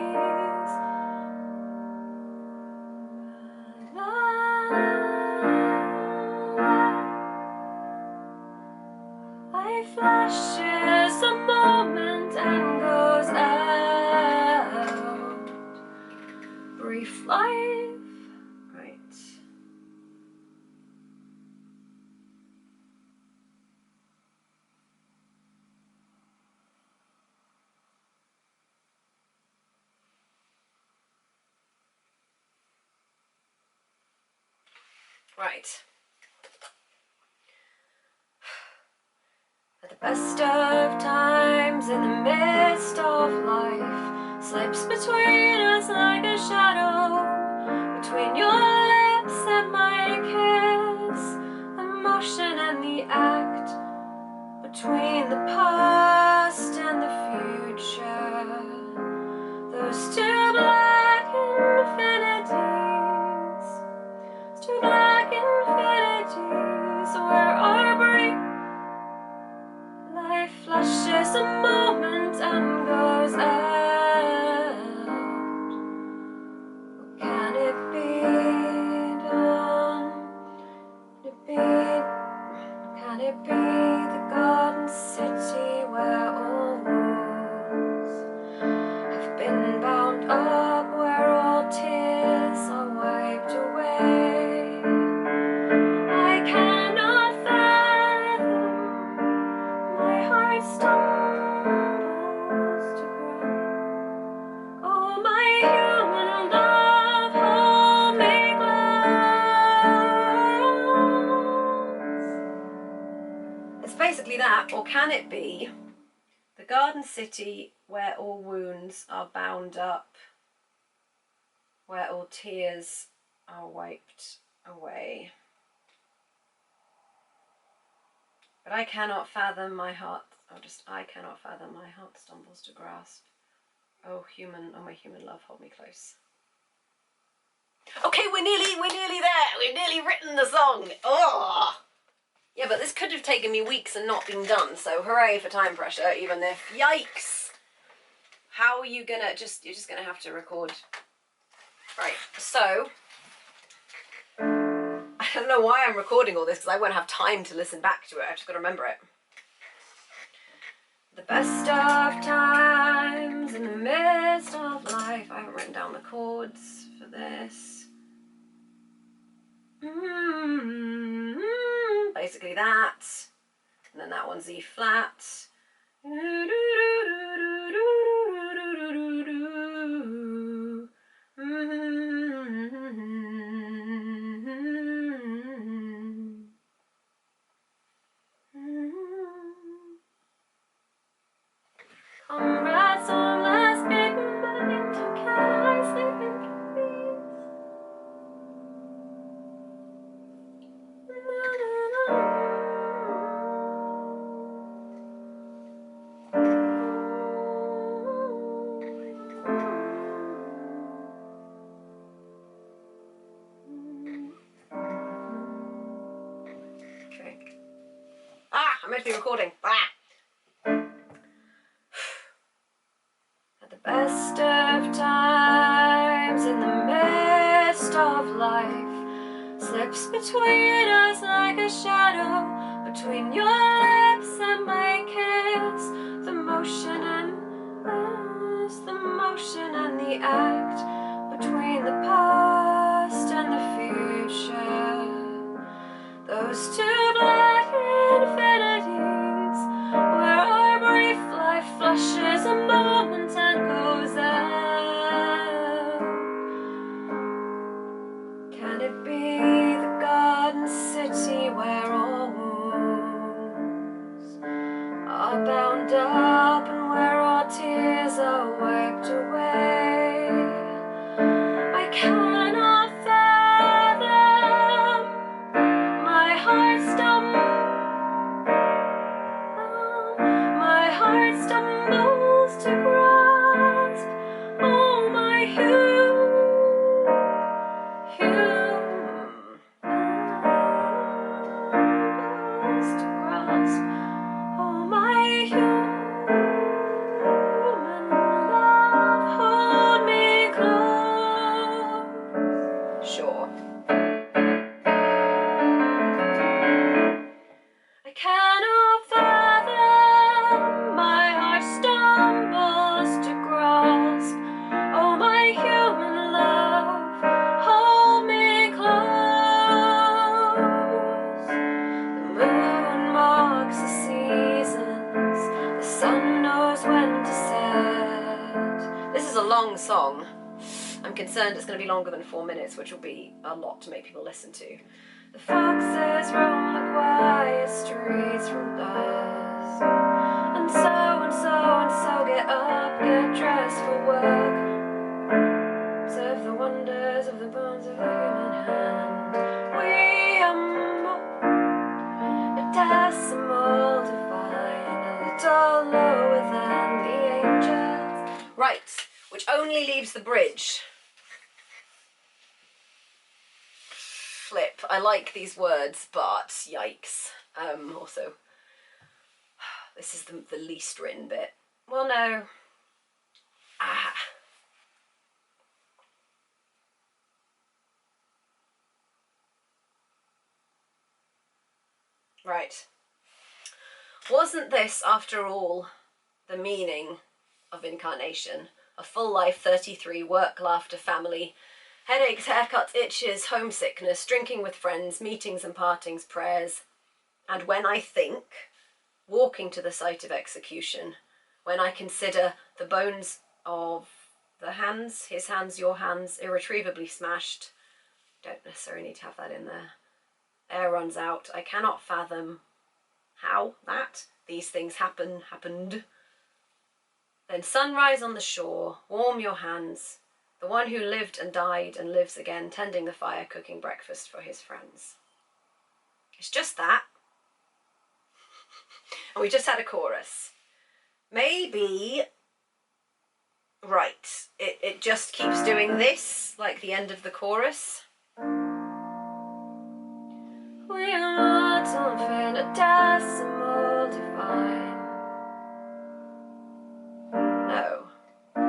Life flashes a moment and goes out. Brief life. Right. Right. At the best of times, in the midst of life, slips between us like a shadow, between your lips and my kiss, the motion and the act, between the past and the future. Those two black infinities, two black infinities, where our brief life flashes a moment and goes out. Okay. that, or can it be the garden city where all wounds are bound up, where all tears are wiped away? But I cannot fathom my heart, I cannot fathom my heart stumbles to grasp. Oh my human love, hold me close. Okay, we're nearly there. We've nearly written the song. Oh! Yeah, but this could have taken me weeks and not been done, so hooray for time pressure, even if, yikes! How are you gonna, you're just gonna have to record. Right, so, I don't know why I'm recording all this, because I won't have time to listen back to it, I've just got to remember it. The best of times in the midst of life. I haven't written down the chords for this. Basically that. And then that one's E flat. Comrades, some last big mind, can I sleep in peace? Okay. I'm meant to be recording. At the best of times, in the midst of life, slips between us like a shadow, between your lips and my kiss. The motion and us, the motion and the act, between the past and the future. Those two black infinities, where our brief life flushes a moment and goes out. Can it be the garden city where all wounds are bound up and where all tears are wiped away? I cannot fathom my heart stumbles to grasp. Oh, my stumbles to grasp. Oh, my human love, hold me close. Sure. I cannot fathom, my heart stumbles to grasp. Oh, my human love, hold me close. The moon marks the seasons, the sun knows when to set. This is a long song. I'm concerned it's going to be longer than 4 minutes, which will be a lot to make people listen to. The foxes roam the quiet streets from dusk, and so get up, get dressed for work. Observe the wonders of the bones of the human hand. We are a decimal divine, a little lower than the angels. Right, which only leaves the bridge. Flip. I like these words, but yikes. Also, this is the least written bit. Well, no. Right. Wasn't this, after all, the meaning of incarnation? A full life, 33, work, laughter, family, headaches, haircuts, itches, homesickness, drinking with friends, meetings and partings, prayers. And when I think, walking to the site of execution, when I consider the bones of the hands, his hands, your hands, irretrievably smashed, don't necessarily need to have that in there. Air runs out. I cannot fathom how that these things happened. Then sunrise on the shore, warm your hands, the one who lived and died and lives again, tending the fire, cooking breakfast for his friends. It's just that. And we just had a chorus. Maybe, right, it just keeps doing this, like the end of the chorus. We are not infinitesimal divine. No. A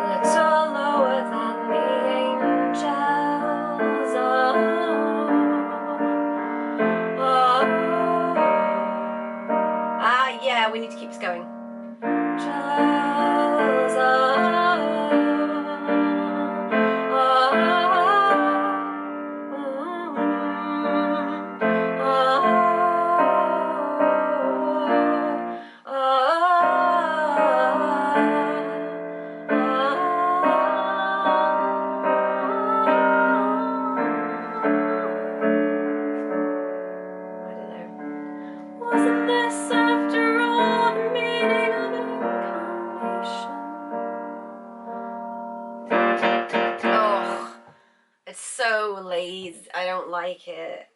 little lower than the angels. Ah, yeah, we need to keep this going. Wasn't this after all the meaning of incarnation? Oh, it's so lazy. I don't like it.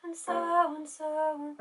And so and so.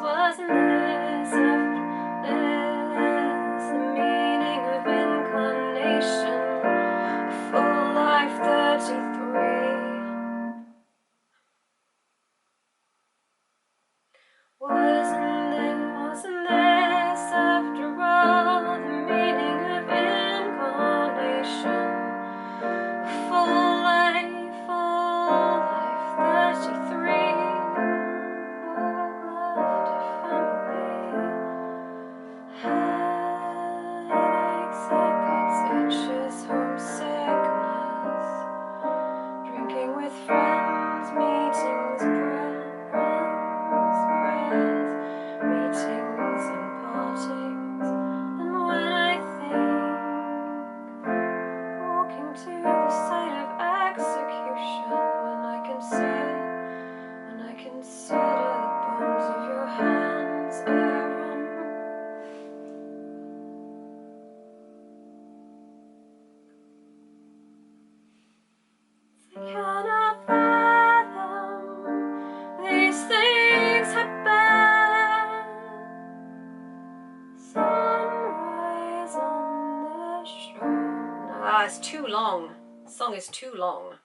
Wasn't this after this the meaning of incarnation? Full life 33. Wasn't this after all the meaning of incarnation? Full life 33. Work, left a family. Headaches, hiccups, itches, homesickness. Drinking with friends, meetings, prayers, meetings and partings. And when I think, walking to the site of execution, when I consider the bones of your hands, Aaron. I cannot fathom these things happen. Sunrise on the shore. Ah, it's too long. The song is too long.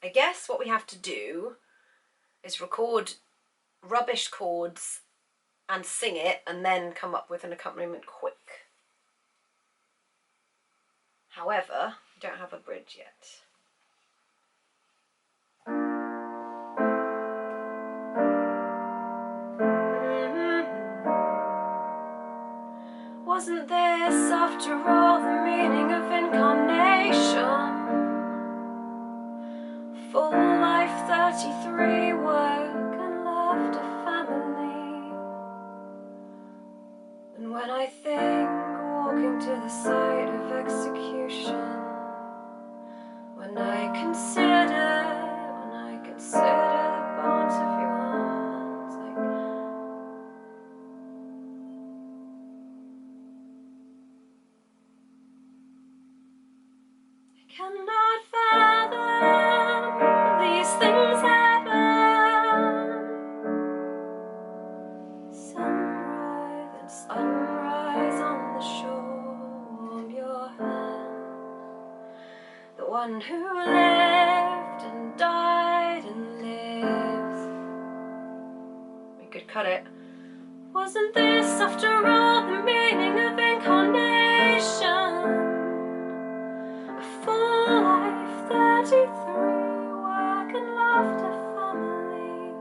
I guess what we have to do is record rubbish chords and sing it and then come up with an accompaniment quick. However, we don't have a bridge yet. Wasn't this after all the meaning of incarnation? Full life 33, work and left a family. And when I think, walking to the site of execution, when I consider the bones of your hands, I cannot fathom these things. one who lived and died and lives. We could cut it. Wasn't this, after all, the meaning of incarnation? A full life, 33, work and laughter, family.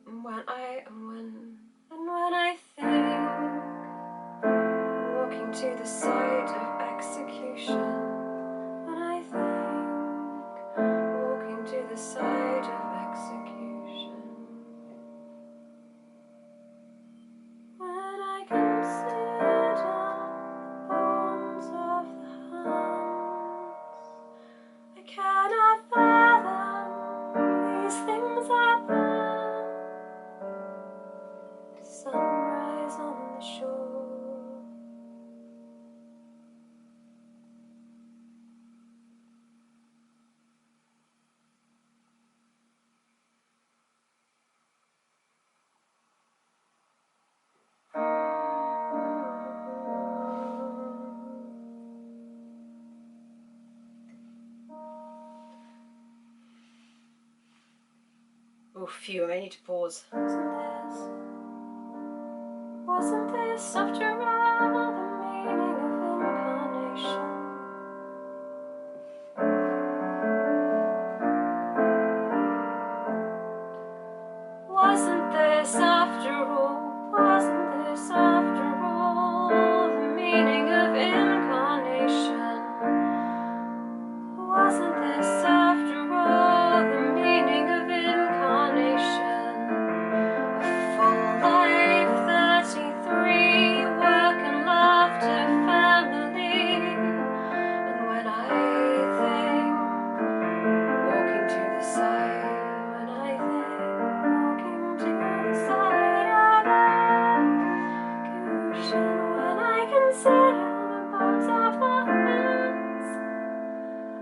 And when I think, walking to the site of execution. When I think, walking to the site of execution. When I consider the bones of the hands, I cannot fathom these things happen. Sunrise on the shore. Oh, phew, I need to pause. Wasn't this, after all, the meaning of incarnation? Wasn't this, after all, the meaning of incarnation? Wasn't this, after all, the meaning of incarnation? A full life, 33, work and laughter, family. And when I think, walking to the side, when I think, walking to the side of execution, when I consider the bones of the hands,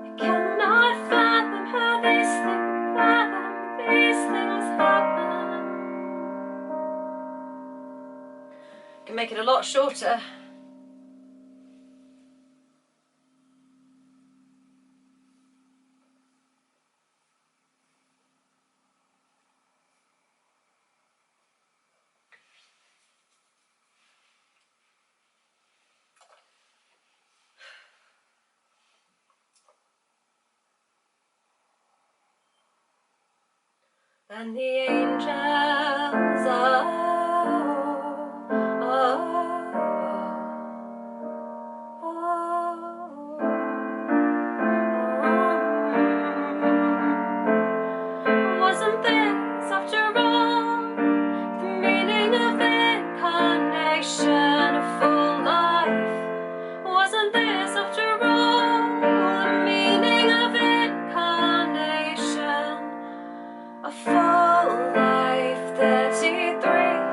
I cannot fathom how these things happen. Can make it a lot shorter. And the angels, wasn't this, after all, the meaning of incarnation? A full life. Wasn't this, after all, the meaning of incarnation? A full life, 33.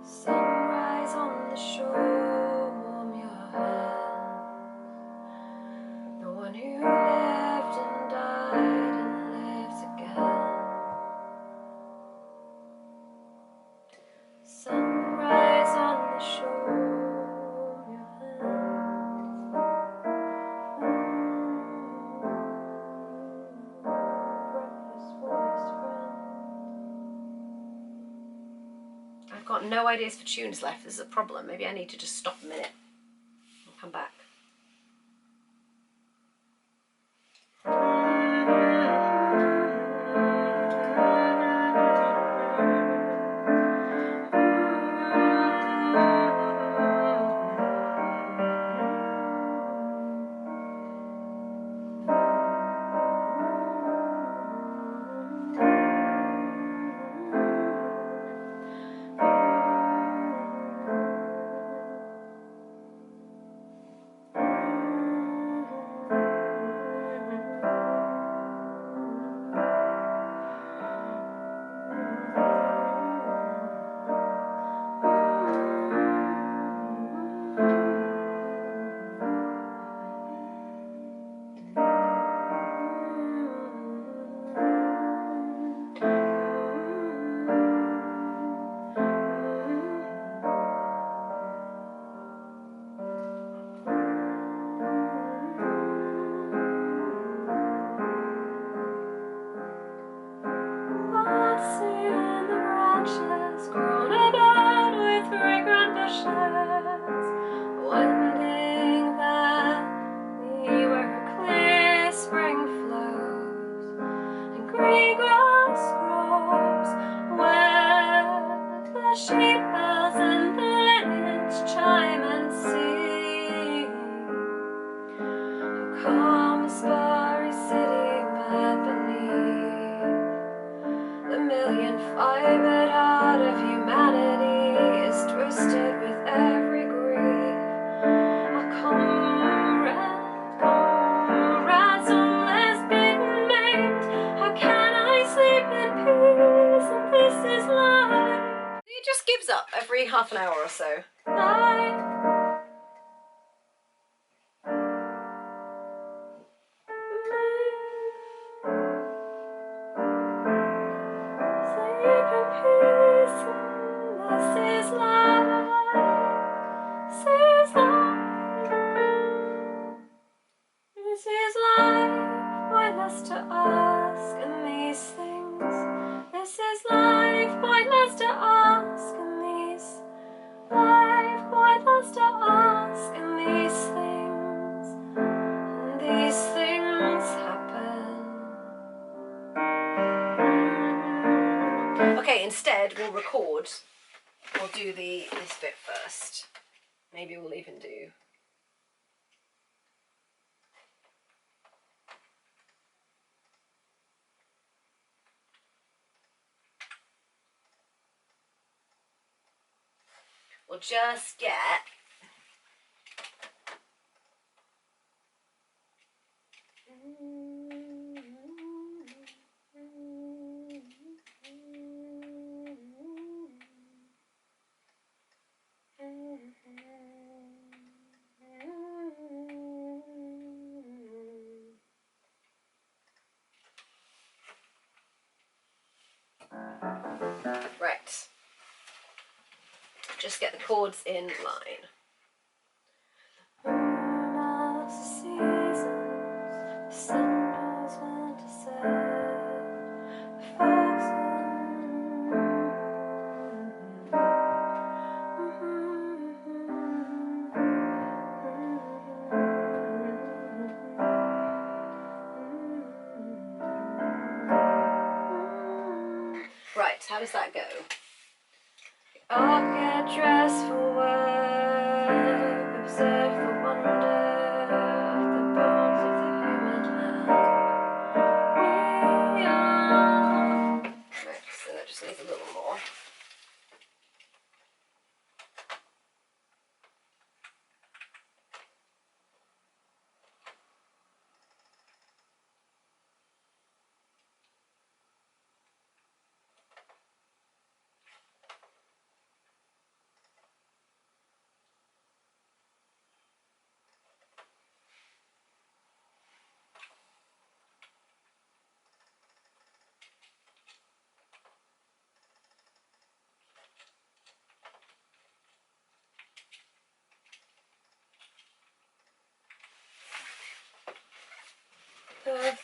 Sunrise on the shore, warm your hand. The one who lived and died and lives again. Sunrise on the shore, warm your hand. Breathless voiced friend. I've got no ideas for tunes left. This is a problem. Maybe I need to just stop a minute and come back. In the branches grown about with fragrant bushes, winding valley where clear spring flows, and green grass grows where the sheep bells and the lineage chime and sing. A calm, starry city met beneath. The million-fibered heart of humanity is twisted with every grief. A comrade, soulless beaten mate. How can I sleep in peace? And this is life. It just gives up every half an hour or so. Life. Sleep in peace, and this is life. This is life. This is life. Pointless to ask in these things. This is life. Pointless to ask in these. Life. Pointless to ask in these things. And these things happen. Okay, instead we'll record. We'll do this bit first. Maybe we'll even do. We'll just get. Right. Just get the chords in line. Right, how does that go? I'll get dressed for work, observe the wonder of the bones of the human land. We are. Right, so that just needs a little more.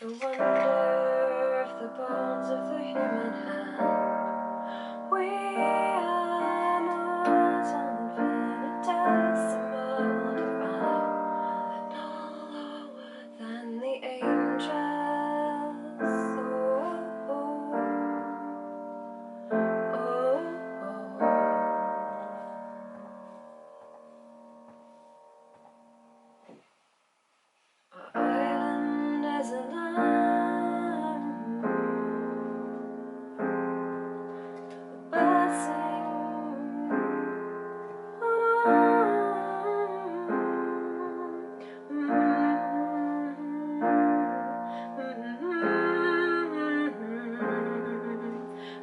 the wonder of the bones of the human hand. We are moods on infinitesimal divine, no lower than the angels. Oh, oh, oh, oh. Our island is a lamb. Birds sing.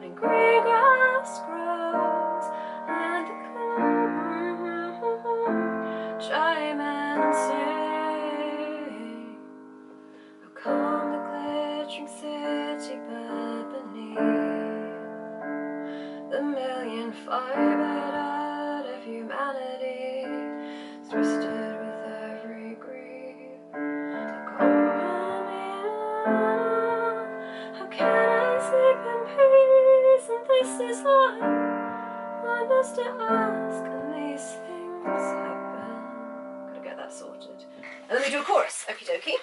And green grass grows, and the chime and sing. How calm the glittering city bed beneath the million fibered heart of humanity, twisted with every grief. How can I sleep in peace? And this is life. I must ask, and these things happen. Gotta get that sorted. And then we do a chorus. Okie dokie.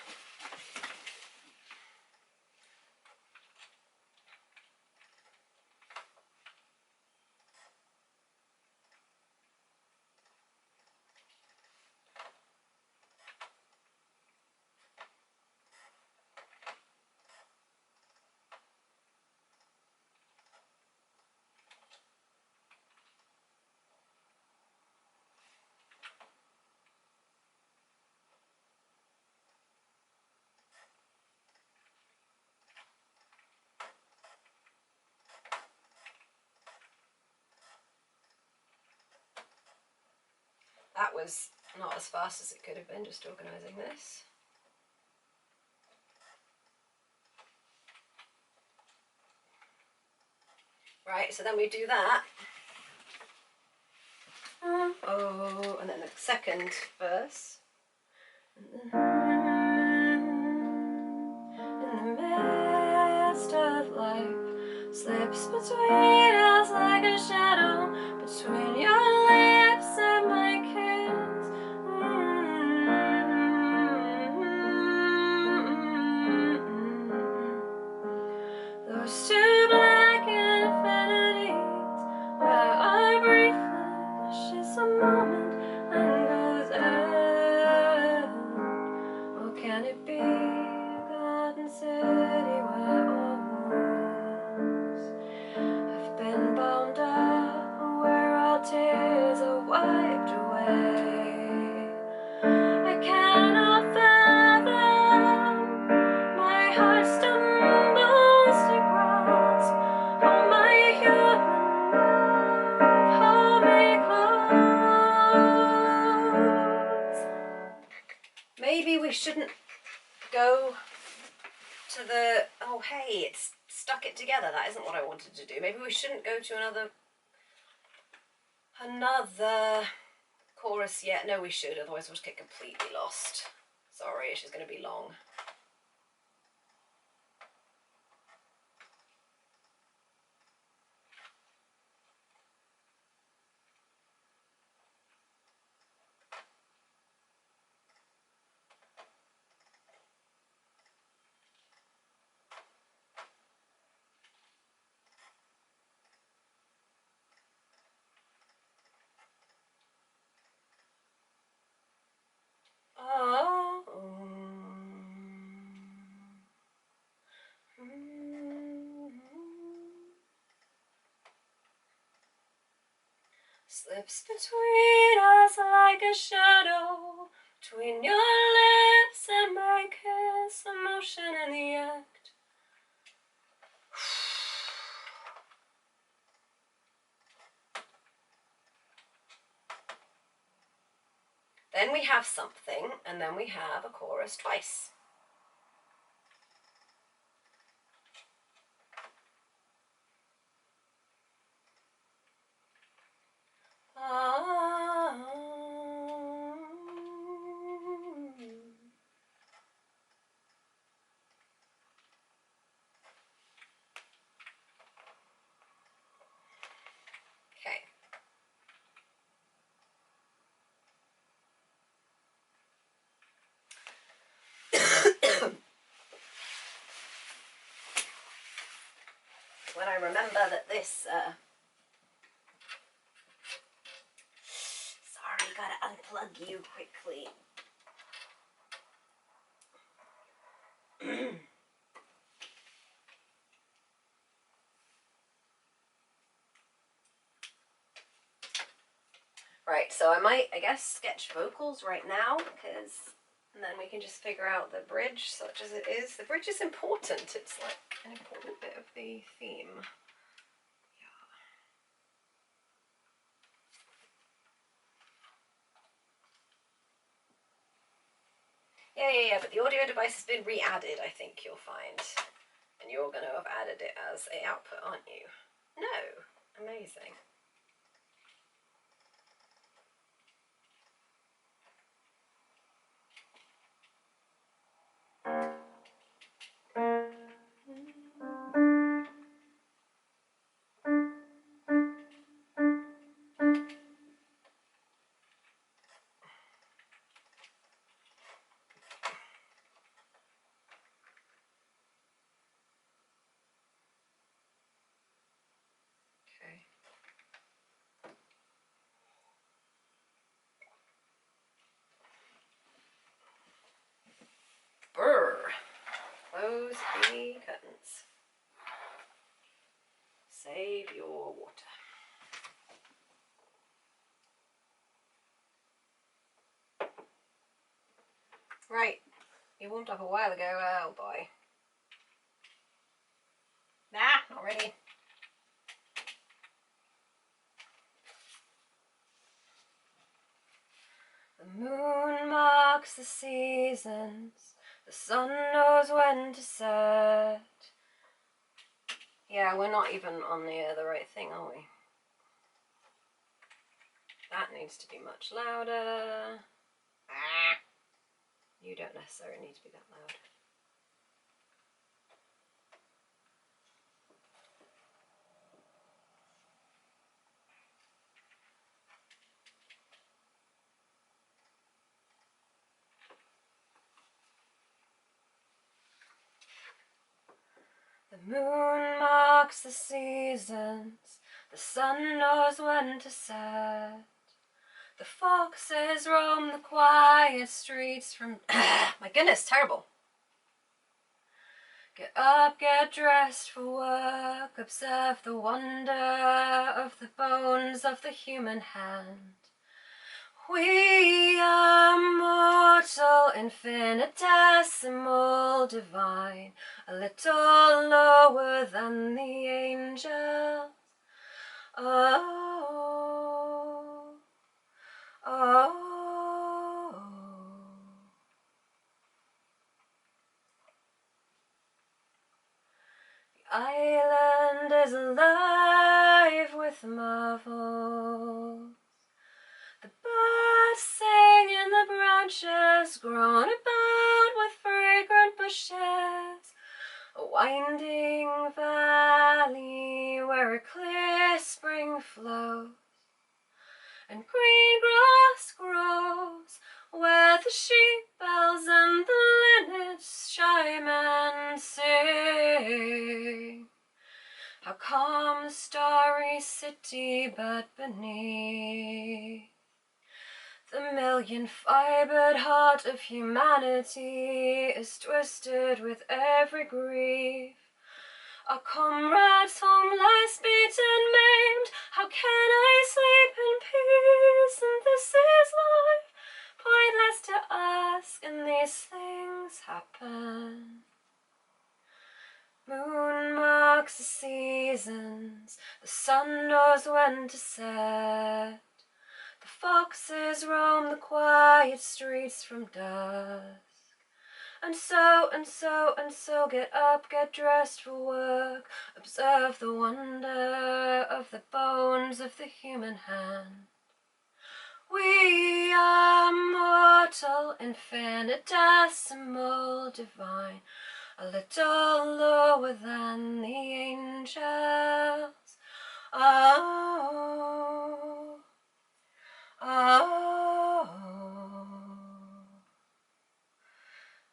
That was not as fast as it could have been, just organising this. Right, so then we do that. Oh, and then the second verse. In the midst of life slips between us like a shadow, between your lips and my kiss. Those two black infinities where our brief flashes a moment and goes out. Or can it be a garden city where all wounds have been bound up, where all tears are wiped away? I cannot fathom, my heart stumbles to grasp. Oh, my human love, hold me close. Maybe we shouldn't go to the, oh hey, it's stuck it together. That isn't what I wanted to do. Maybe we shouldn't go to another chorus yet. No, we should, otherwise we'll just get completely lost. Sorry, it's just going to be long. Oh. Slips between us like a shadow, between your lips and my kiss, a motion in the act. Then we have something, and then we have a chorus twice. when I remember that this, sorry, gotta unplug you quickly. Right, so I might, I guess, sketch vocals right now, because and then we can just figure out the bridge, such as it is. The bridge is important. It's like an important bit of the theme. Yeah, but the audio device has been re-added, I think you'll find. And you're going to have added it as a output, aren't you? No. Amazing. Okay. Brr. Close the curtains. Save your water. Right. You warmed up a while ago. Oh boy. Nah, not ready. The moon marks the seasons. The sun knows when to set. Yeah, we're not even on the right thing, are we? That needs to be much louder. Ah. You don't necessarily need to be that loud. The moon marks the seasons. The sun knows when to set. The foxes roam the quiet streets from... My goodness, terrible. Get up, get dressed for work. Observe the wonder of the bones of the human hand. We are mortal, infinitesimal, divine, a little lower than the angels. Oh, oh. The island is alive with marvels. The birds sing in the branches, grown about with fragrant bushes. A winding valley where a clear spring flows, and green grass grows where the sheep bells and the linnets chime and sing. How calm the starry city, but beneath the million-fibered heart of humanity is twisted with every grief. Our comrades homeless, beaten, maimed. How can I sleep in peace? And this is life, pointless to ask, and these things happen. Moon marks the seasons. The sun knows when to set. The foxes roam the quiet streets from dusk. And so, get up, get dressed for work. Observe the wonder of the bones of the human hand. We are mortal, infinitesimal, divine, a little lower than the angels. Oh, oh.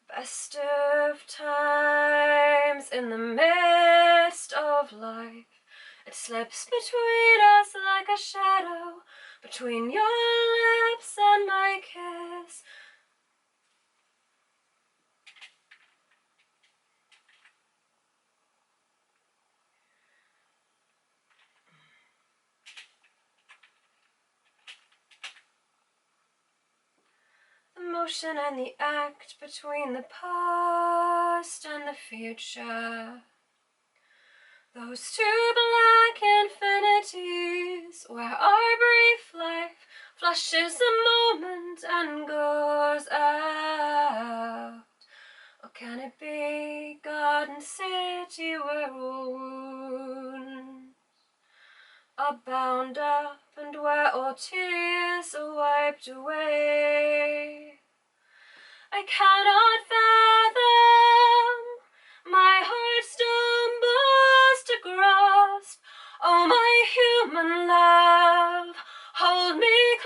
Best of times in the midst of life. slips between us like a shadow, between your lips and my kiss. The motion and the act between the past and the future. Those two black infinities where our brief life flashes a moment and goes out. Or can it be Garden City where all wounds are bound up and where all tears are wiped away? I cannot fathom, my heart stumbles to grasp. Oh, my human love, hold me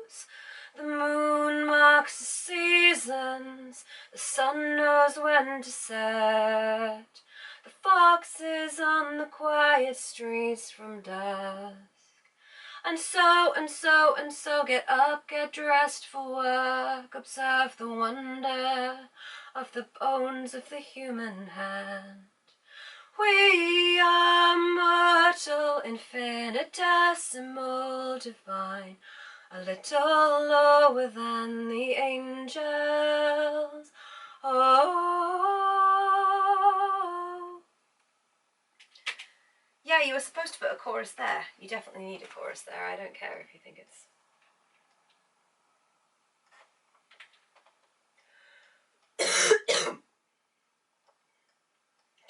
close. The moon marks the seasons, the sun knows when to set. The foxes on the quiet streets from dusk. And so, get up, get dressed for work, observe the wonder of the bones of the human hand. We are mortal, infinitesimal, divine, a little lower than the angels. Oh. Yeah, you were supposed to put a chorus there. You definitely need a chorus there. I don't care if you think it's...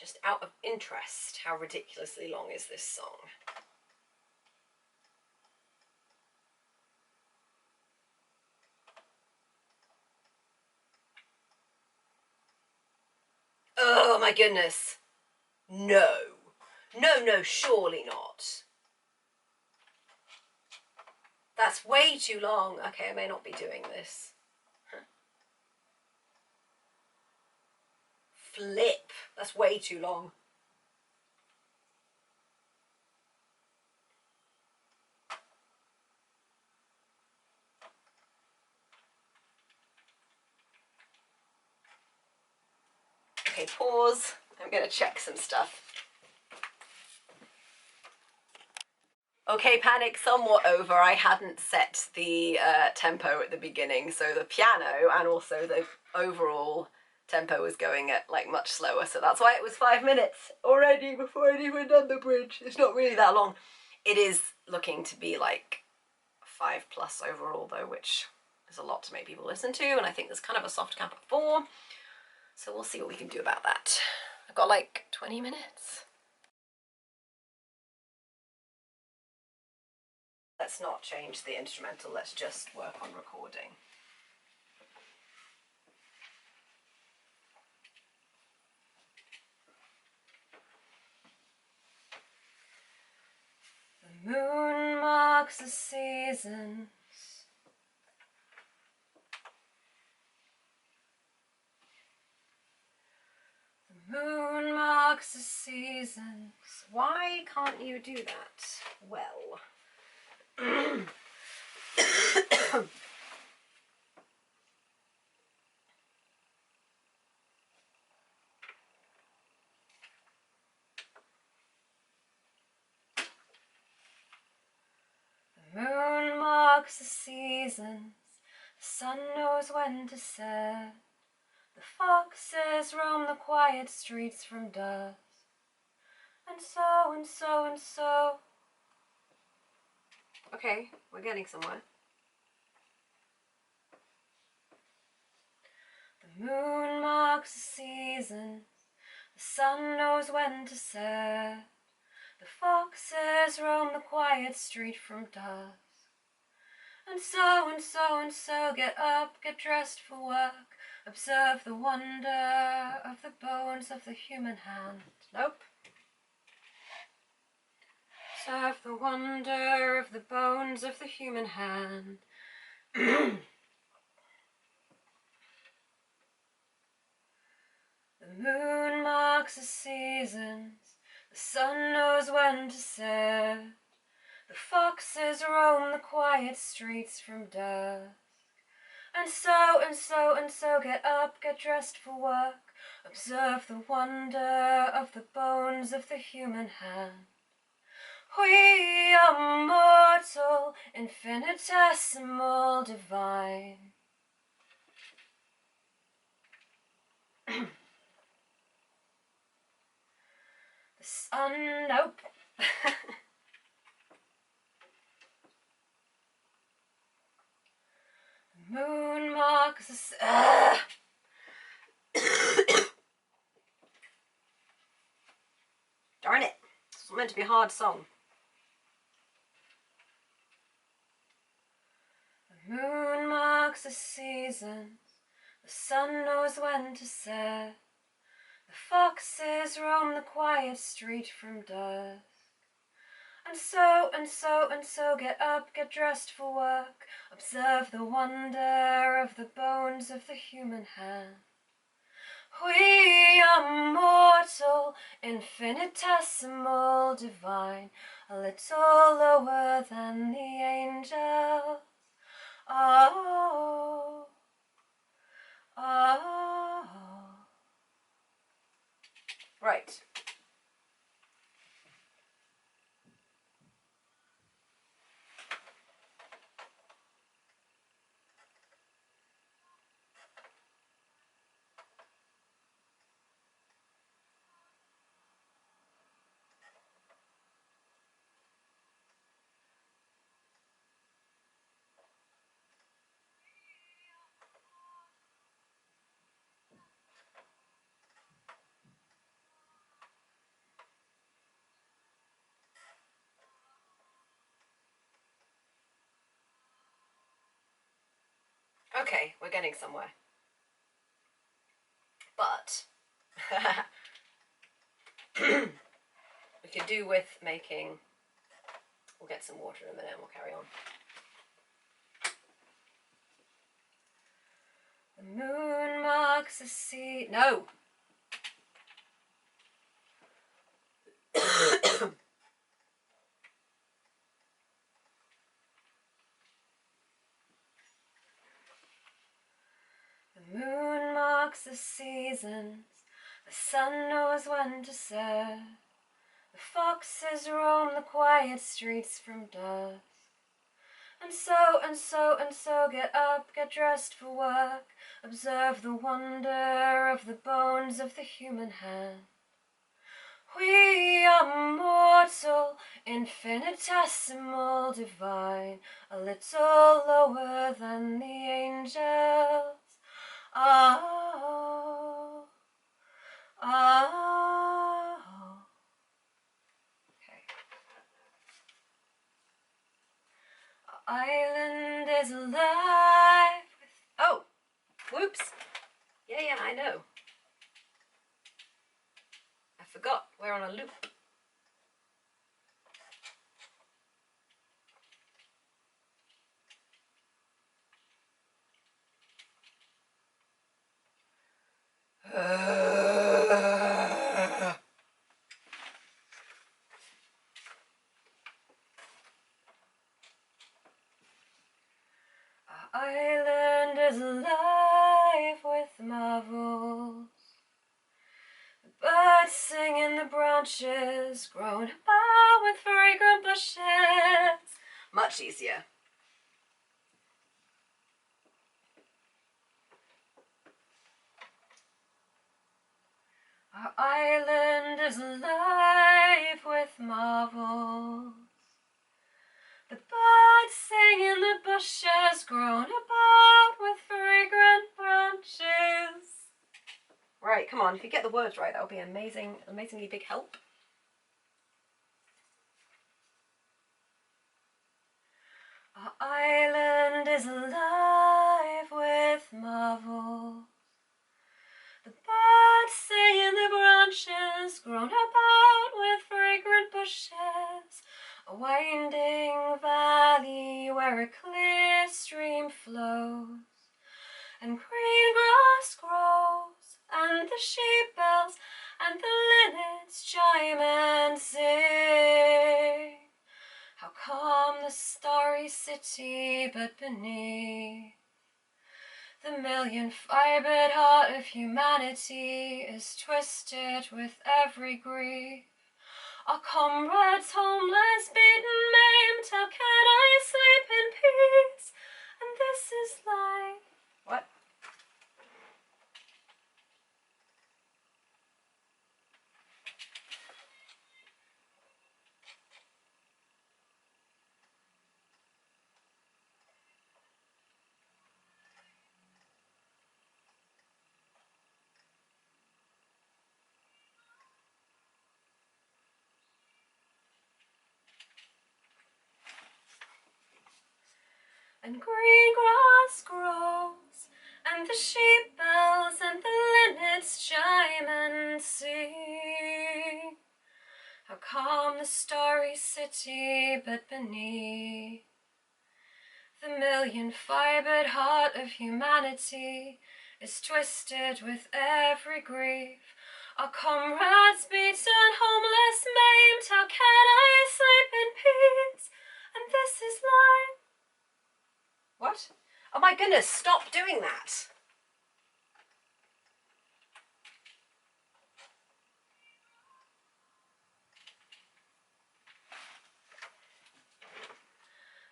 Just out of interest, how ridiculously long is this song? Oh my goodness. No. No, surely not. That's way too long. Okay, I may not be doing this. Flip. That's way too long. Okay, pause. I'm going to check some stuff. Okay, panic somewhat over. I hadn't set the tempo at the beginning, so the piano and also the overall tempo was going at like much slower, so that's why it was 5 minutes already before I'd even done the bridge. It's not really that long. It is looking to be like 5+ overall though, which is a lot to make people listen to, and I think there's kind of a soft cap at 4, so we'll see what we can do about that. I've got like 20 minutes. Let's not change the instrumental, let's just work on recording. The moon marks the seasons. The moon marks the seasons. Why can't you do that well? The moon marks the seasons. The sun knows when to set. The foxes roam the quiet streets from dusk. And so. Okay, we're getting somewhere. The moon marks the seasons. The sun knows when to set. The foxes roam the quiet street from dusk. And so, get up, get dressed for work. Observe the wonder of the bones of the human hand. Nope. Observe the wonder of the bones of the human hand. The The moon marks the seasons, the sun knows when to set. The foxes roam the quiet streets from dusk. And so, get up, get dressed for work. Observe the wonder of the bones of the human hand. We are mortal, infinitesimal, divine. The sun, nope. The moon marks the Darn it. This was meant to be a hard song. The moon marks the seasons, the sun knows when to set. The foxes roam the quiet street from dusk. And so, get up, get dressed for work. Observe the wonder of the bones of the human hand. We are mortal, infinitesimal, divine, a little lower than the angels. Oh, oh. Right. Okay, we're getting somewhere. But we could do with making... We'll get some water in a minute and we'll carry on. The moon marks the sea. No! The moon marks the seasons, the sun knows when to set. The foxes roam the quiet streets from dusk. And so, get up, get dressed for work. Observe the wonder of the bones of the human hand. We are mortal, infinitesimal, divine, a little lower than the angels. Oh, oh. Okay. Our island is alive with... Oh! Whoops! Yeah, I know. I forgot. We're on a loop. Our island is alive with marvels. The birds sing in the branches, grown about with fragrant bushes. Much easier. Our island is alive with marvels. The birds sing in the bushes, grown about with fragrant branches. Right, come on. If you get the words right, that would be amazing, amazingly big help. Our island is alive with marvels. The birds sing in the branches, grown about with fragrant bushes. A winding valley where a clear stream flows, and green grass grows, and the sheep bells and the linnets chime and sing. How calm the starry city, but beneath the million-fibered heart of humanity is twisted with every grief. Our comrades homeless, beaten, maimed, how can I sleep in peace? And this is life. What? And green grass grows, and the sheep bells and the linnets chime and sing. How calm the starry city, but beneath the million-fibered heart of humanity is twisted with every grief. Our comrades beaten, homeless, maimed, how can I sleep in peace? And this is life. What? Oh my goodness, stop doing that.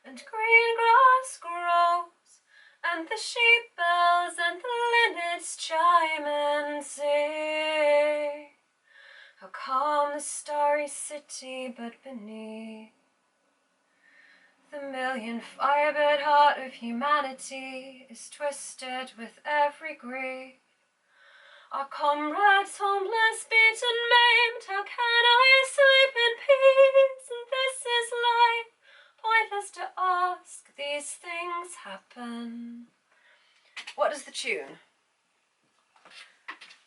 And green grass grows, and the sheep bells and the linnets chime and sing. How calm the starry city, but beneath the million-fibered heart of humanity is twisted with every grief. Our comrades homeless, beaten, maimed, how can I sleep in peace? And this is life, pointless to ask, these things happen. What is the tune?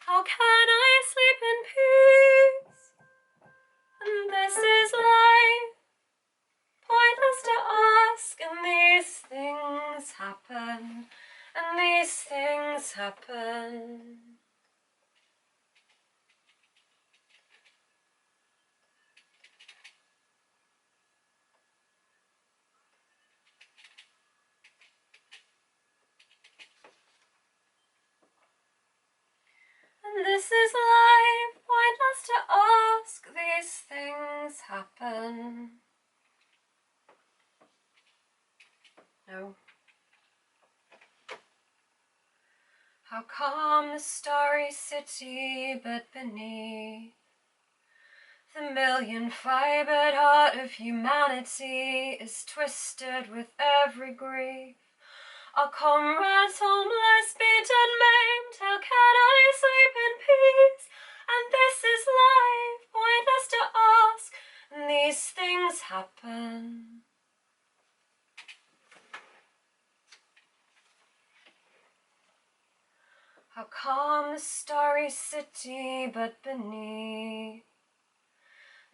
How can I sleep in peace? And this is life, pointless to ask, and these things happen, and these things happen. And this is life, pointless to ask, these things happen. No. How calm the starry city, but beneath the million-fibered heart of humanity is twisted with every grief. Our comrades homeless, beaten, maimed, how can I sleep in peace? And this is life, pointless to ask, and these things happen. How calm the starry city, but beneath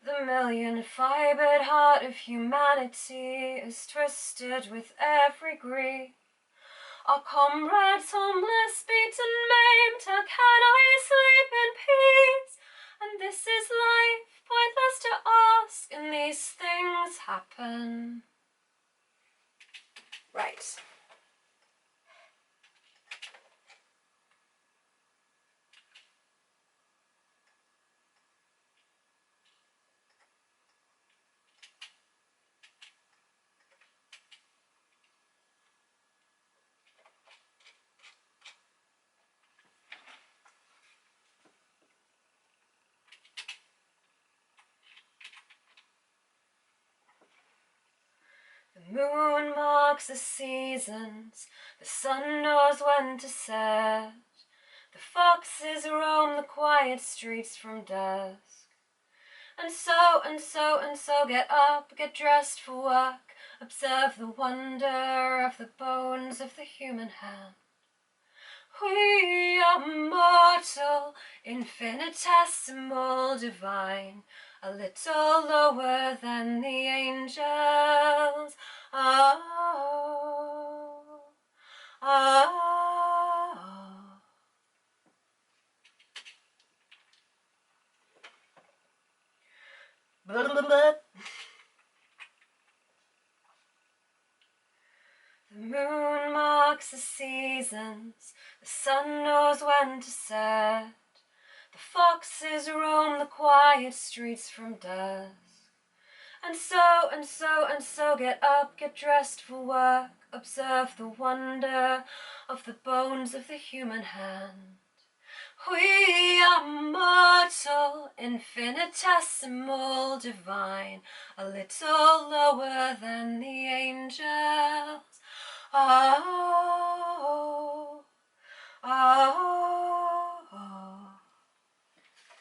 the million-fibered heart of humanity is twisted with every grief. Our comrades homeless, beaten, maimed, how can I sleep in peace? And this is life, pointless to ask, and these things happen. Right. The moon marks the seasons, the sun knows when to set. The foxes roam the quiet streets from dusk. And so, get up, get dressed for work, observe the wonder of the bones of the human hand. We are mortal, infinitesimal, divine, a little lower than the angels. Oh, oh, oh. The moon marks the seasons, the sun knows when to set. The foxes roam the quiet streets from dusk. And so, get up, get dressed for work, observe the wonder of the bones of the human hand. We are mortal, infinitesimal, divine, a little lower than the angels. Oh, oh, oh.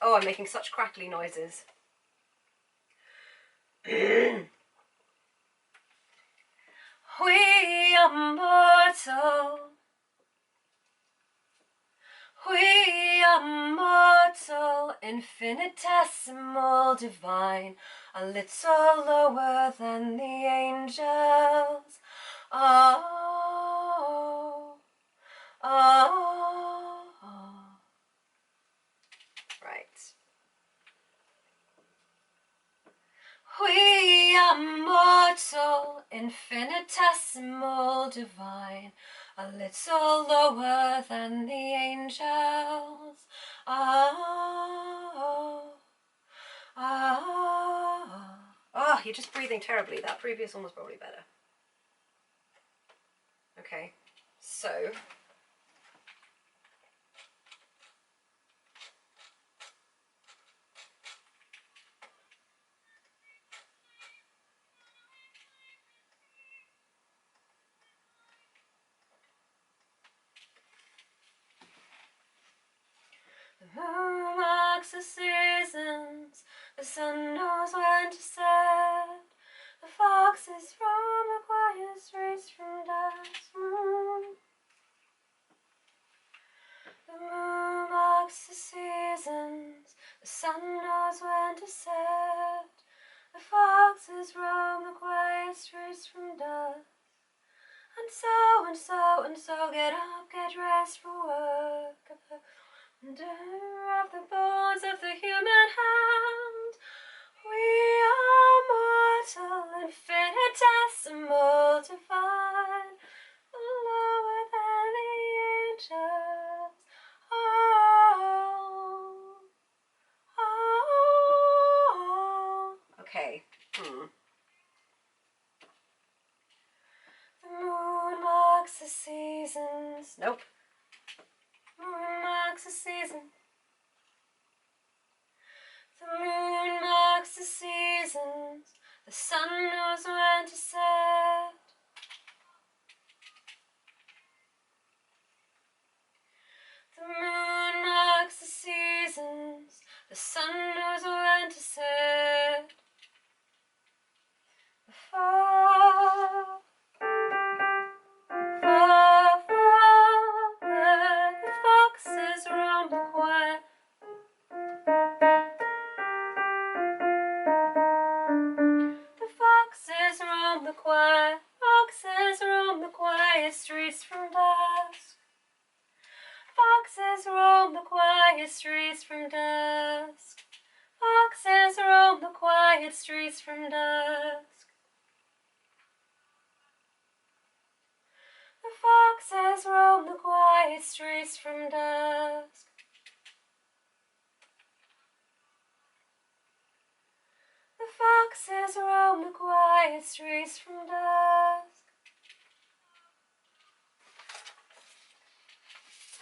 Oh, I'm making such crackly noises. We are mortal. We are mortal, infinitesimal, divine, a little lower than the angels. Oh, oh, oh. Right. We are mortal, infinitesimal, divine, a little lower than the angels. Oh, oh. Oh, you're just breathing terribly. That previous one was probably better. Okay, so The moon marks the seasons, the sun knows when to set. The foxes roam the quiet streets from dusk. The moon marks the seasons, the sun knows when to set. The foxes roam the quiet streets from dusk. And so, get up, get dressed for work. Of the bones of the human hand, we are mortal, infinitesimal, divine, lower than the angels. Oh, oh. okay. The moon marks the seasons. Nope. Moon marks the season. The moon marks the seasons. The sun knows when to set. The moon marks the seasons. The sun knows when to set. The foxes roam the quiet. The foxes roam the quiet. Foxes roam the quiet streets from dusk. Foxes roam the quiet streets from dusk. Foxes roam the quiet streets from dusk. The foxes roam the quiet streets from dusk. The foxes roam the quiet streets from dusk.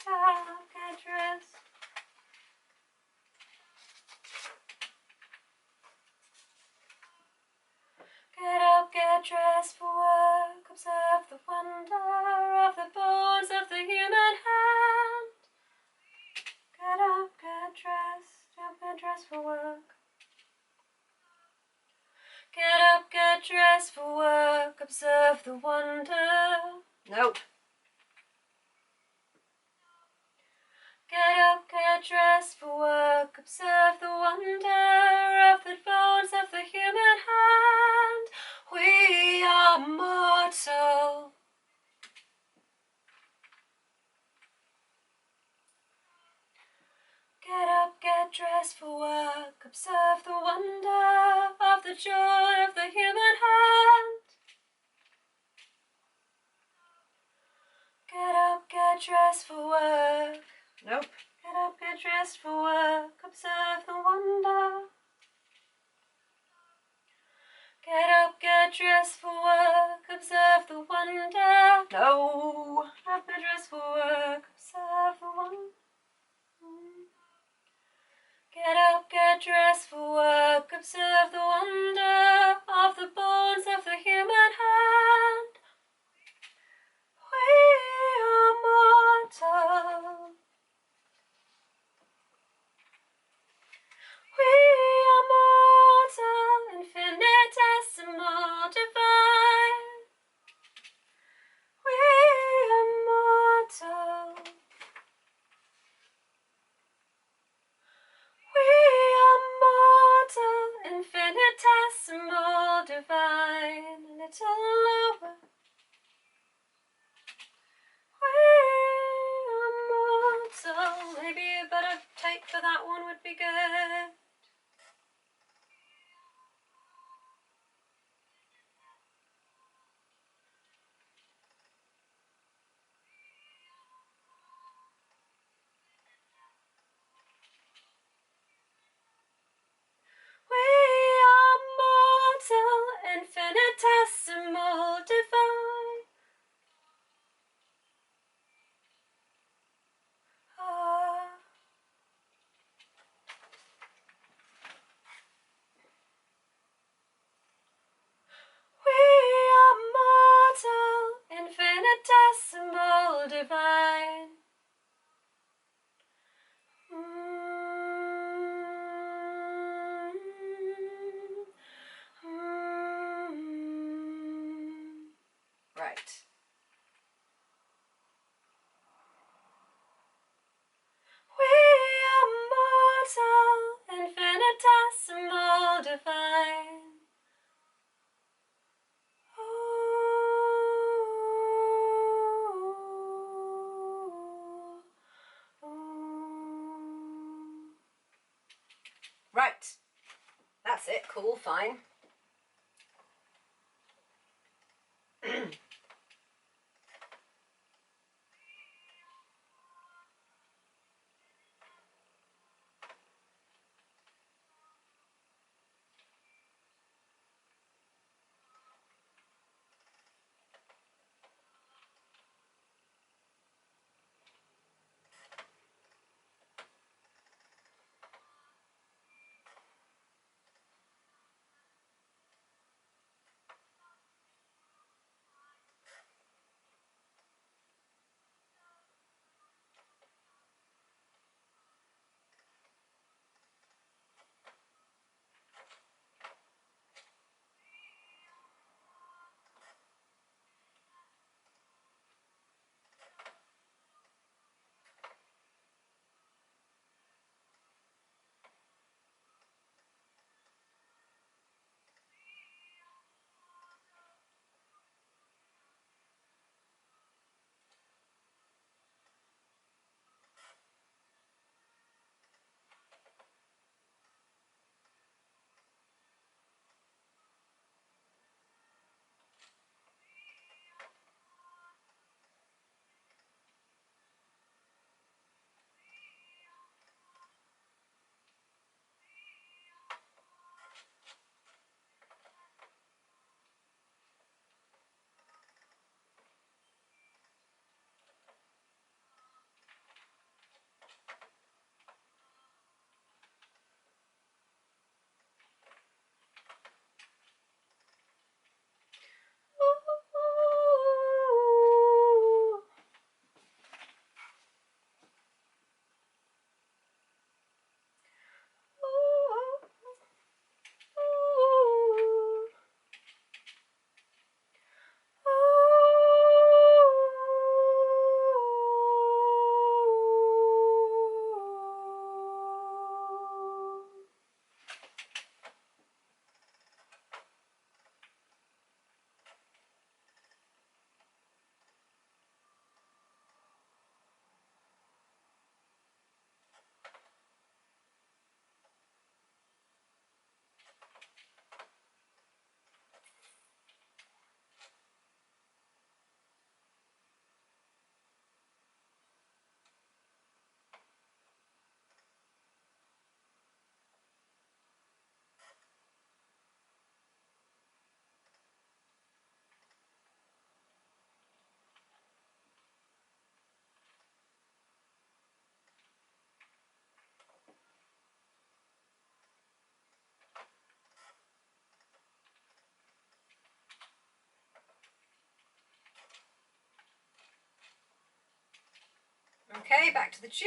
Get dressed. Get up, get dressed for work. Observe the wonder of the bones of the human hand. Get up, get dressed for work. Get up, get dressed for work. Observe the wonder. Nope. Get up, get dressed for work. Observe the wonder of the bones of the human hand. We are mortal. Get up, get dressed for work. Observe the wonder of the joy of the human hand. get dressed for work. Nope. Get up, get dressed for work. Observe the wonder. Get up, get dressed for work. Observe the wonder. No. Get up, get dressed for work. Observe the wonder. Get up, get dressed for work. Observe the wonder of the bones of the human hand. We are mortal. We are mortal, infinitesimal, divine. We are mortal. We are mortal, infinitesimal, divine. A little lower. We are mortal. Maybe a better take for that one would be good. We are mortal, infinitesimal, divine. Ah. We are mortal, infinitesimal, divine. Right. We are mortal, infinitesimal, divine. Right. That's it. Cool. Fine. Okay, back to the tune.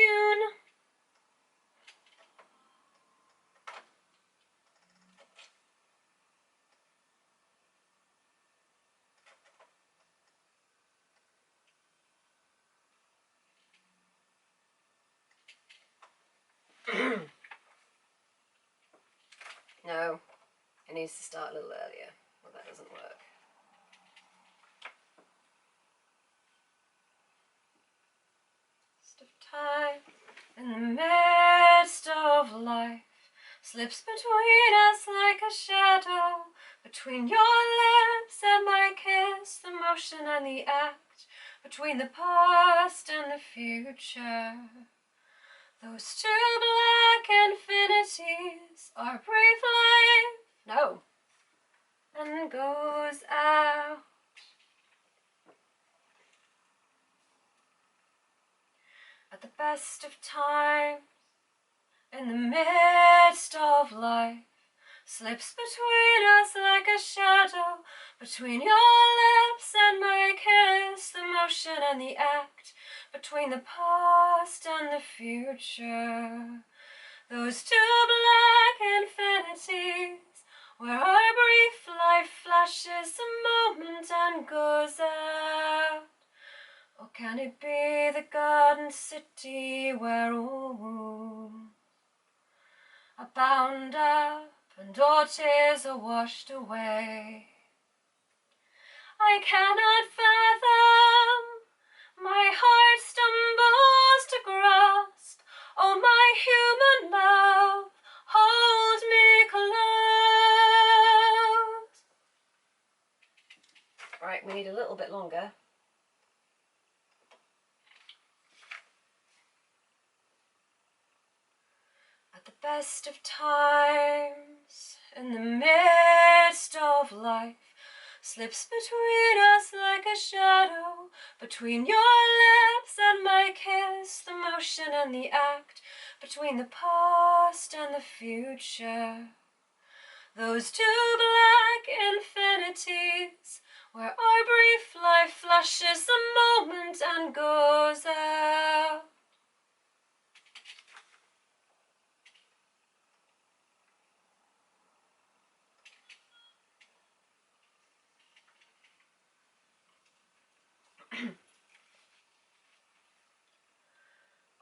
No, it needs to start a little earlier. Well, that doesn't work. Of time in the midst of life slips between us like a shadow, between your lips and my kiss, the motion and the act, between the past and the future. Those two black infinities are brief life, no, and goes out. At the best of times, in the midst of life, slips between us like a shadow, between your lips and my kiss, the motion and the act, between the past and the future. Those two black infinities, where our brief life flashes a moment and goes out. Or can it be the garden city where oooooo are bound up and all tears are washed away? I cannot fathom, my heart stumbles to grasp. Oh, my human love, hold me close. Right, we need a little bit longer. At the best of times, in the midst of life, slips between us like a shadow, between your lips and my kiss, the motion and the act, between the past and the future. Those two black infinities, where our brief life flashes a moment and goes out.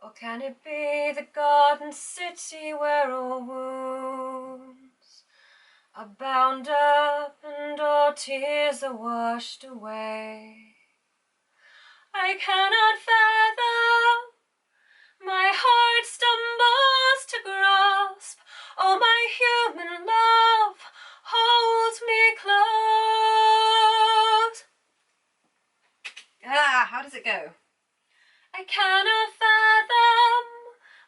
Or can it be the garden city where all wounds are bound up and all tears are washed away? I cannot fathom, my heart stumbles to grasp. Oh, my human love, hold me close. How does it go? I cannot fathom,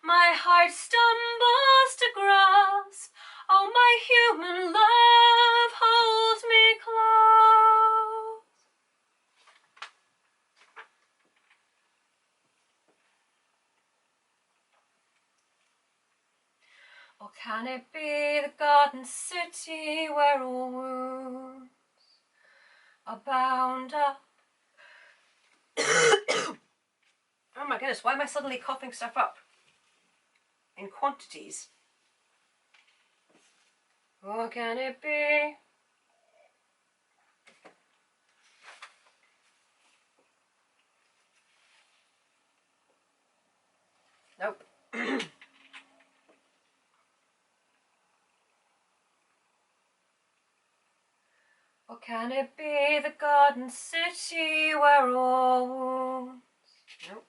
my heart stumbles to grasp. Oh, my human love, hold me close. Or can it be the garden city where all wounds are bound up? Oh my goodness, why am I suddenly coughing stuff up? In quantities. Or can it be? Nope. Or can it be the garden city where all wounds? Nope.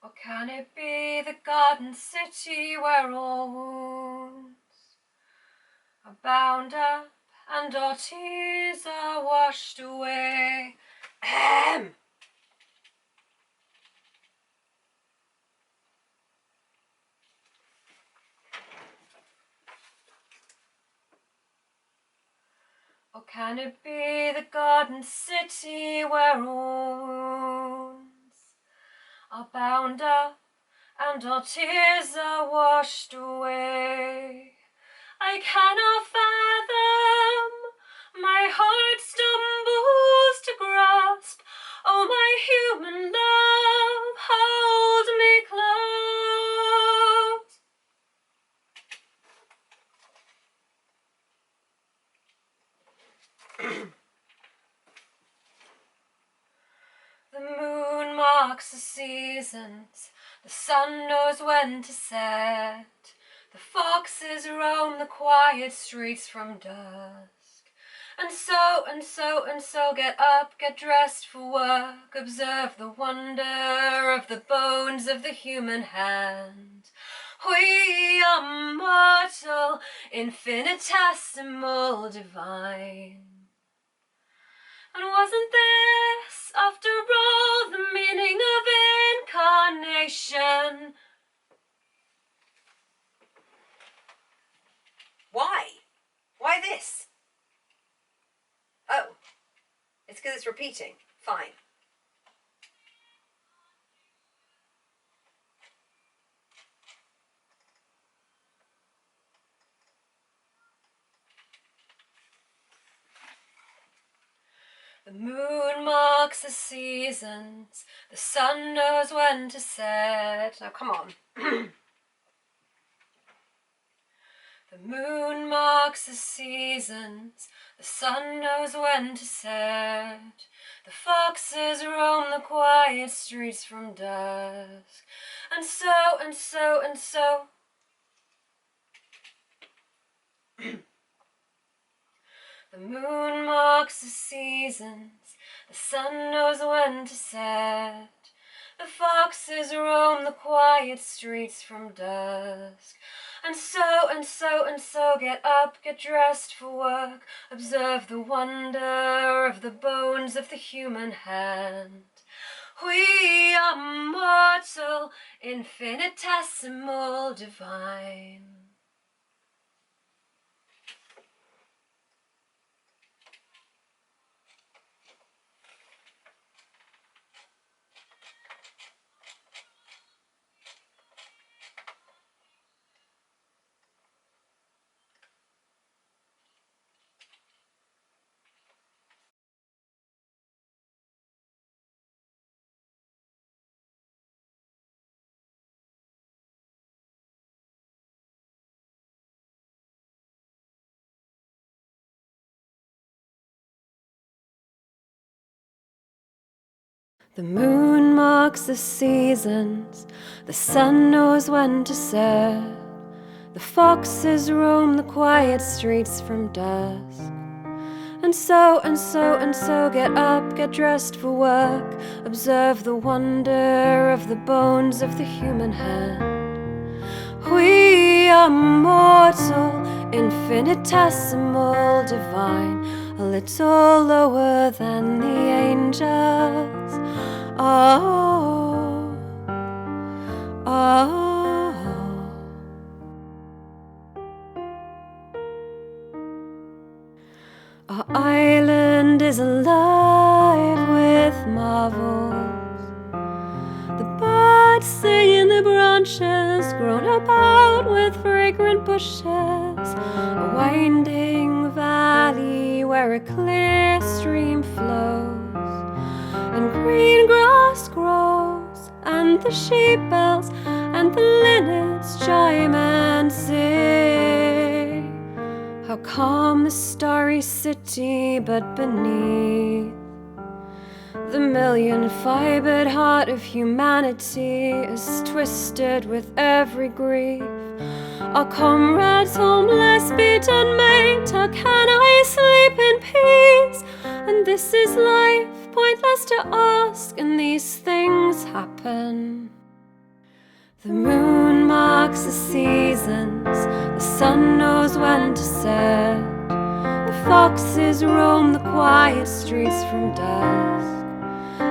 Or can it be the garden city where all wounds are bound up and all tears are washed away? Or can it be the garden city where all wounds are bound up and all tears are washed away? I cannot fathom, my heart stumbles The moon marks the seasons, the sun knows when to set. The foxes roam the quiet streets from dusk. And so, get up, get dressed for work, observe the wonder of the bones of the human hand. We are mortal, infinitesimal, divine. And wasn't this, after all, the meaning of incarnation? Why? Why this? Oh, it's because it's repeating. Fine. The moon marks the seasons, the sun knows when to set. Now, come on. The moon marks the seasons, the sun knows when to set. The foxes roam the quiet streets from dusk. And so. The moon marks the seasons, the sun knows when to set. The foxes roam the quiet streets from dusk. And so, get up, get dressed for work, observe the wonder of the bones of the human hand. We are mortal, infinitesimal, divine. The moon marks the seasons, the sun knows when to set. The foxes roam the quiet streets from dusk. And so, get up, get dressed for work, observe the wonder of the bones of the human hand. We are mortal, infinitesimal, divine, a little lower than the angels. Oh, oh. Our island is alive with marvels. The birds sing in the branches, grown about with fragrant bushes. A winding valley where a clear stream flows, and green grass grows, and the sheep bells and the linnets chime and sing. How calm the starry city, but beneath the million-fibered heart of humanity is twisted with every grief. Our comrades homeless, beaten, maimed, how can I sleep in peace? And this is life, pointless to ask, and these things happen. The moon marks the seasons, the sun knows when to set. The foxes roam the quiet streets from dusk.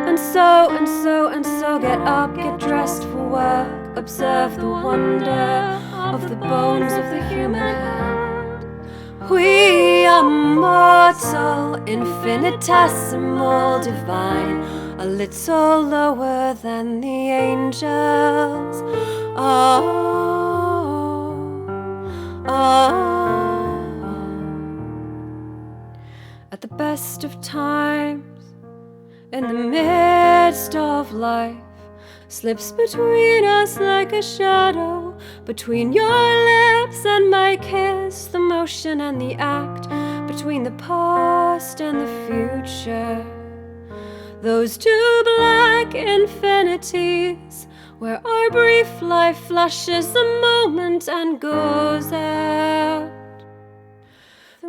And so, get up, get dressed for work, observe the wonder of the bones of the human hand. We are mortal, infinitesimal, divine, a little lower than the angels. Oh, oh. At the best of times, in the midst of life, slips between us like a shadow, between your lips and my kiss, the motion and the act, between the past and the future. Those two black infinities where our brief life flashes a moment and goes out.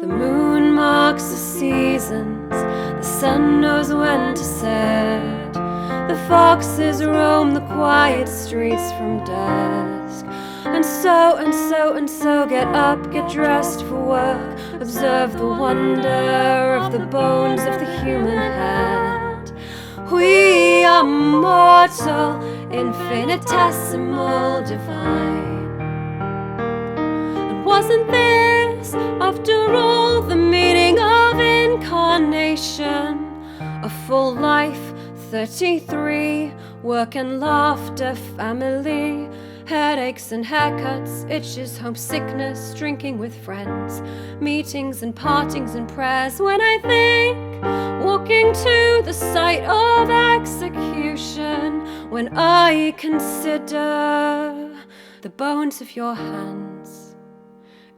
The moon marks the seasons, the sun knows when to set. The foxes roam the quiet streets from dusk. And so, get up, get dressed for work. Observe the wonder of the bones of the human hand. We are mortal, infinitesimal, divine. And wasn't this, after all, the meaning of incarnation? A full life, 33, work and laughter, family, headaches and haircuts, itches, homesickness, drinking with friends, meetings and partings and prayers. When I think, walking to the site of execution, when I consider the bones of your hands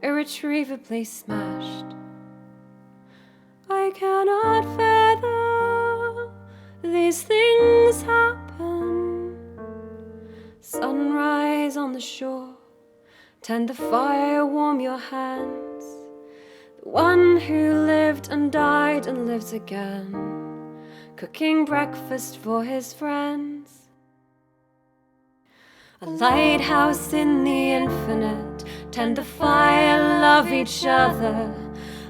irretrievably smashed, I cannot fathom these things happen. Sunrise on the shore, tend the fire, warm your hands. The one who lived and died and lives again, cooking breakfast for his friends. A lighthouse in the infinite, tend the fire, love each other.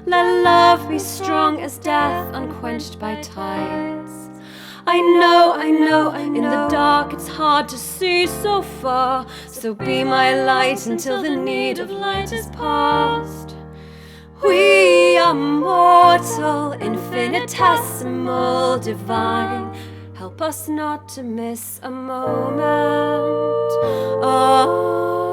Let love be strong as death, unquenched by tides. I know, in the dark it's hard to see so far. So be my light until the need of light is past. We are mortal, infinitesimal, divine. Help us not to miss a moment. Oh.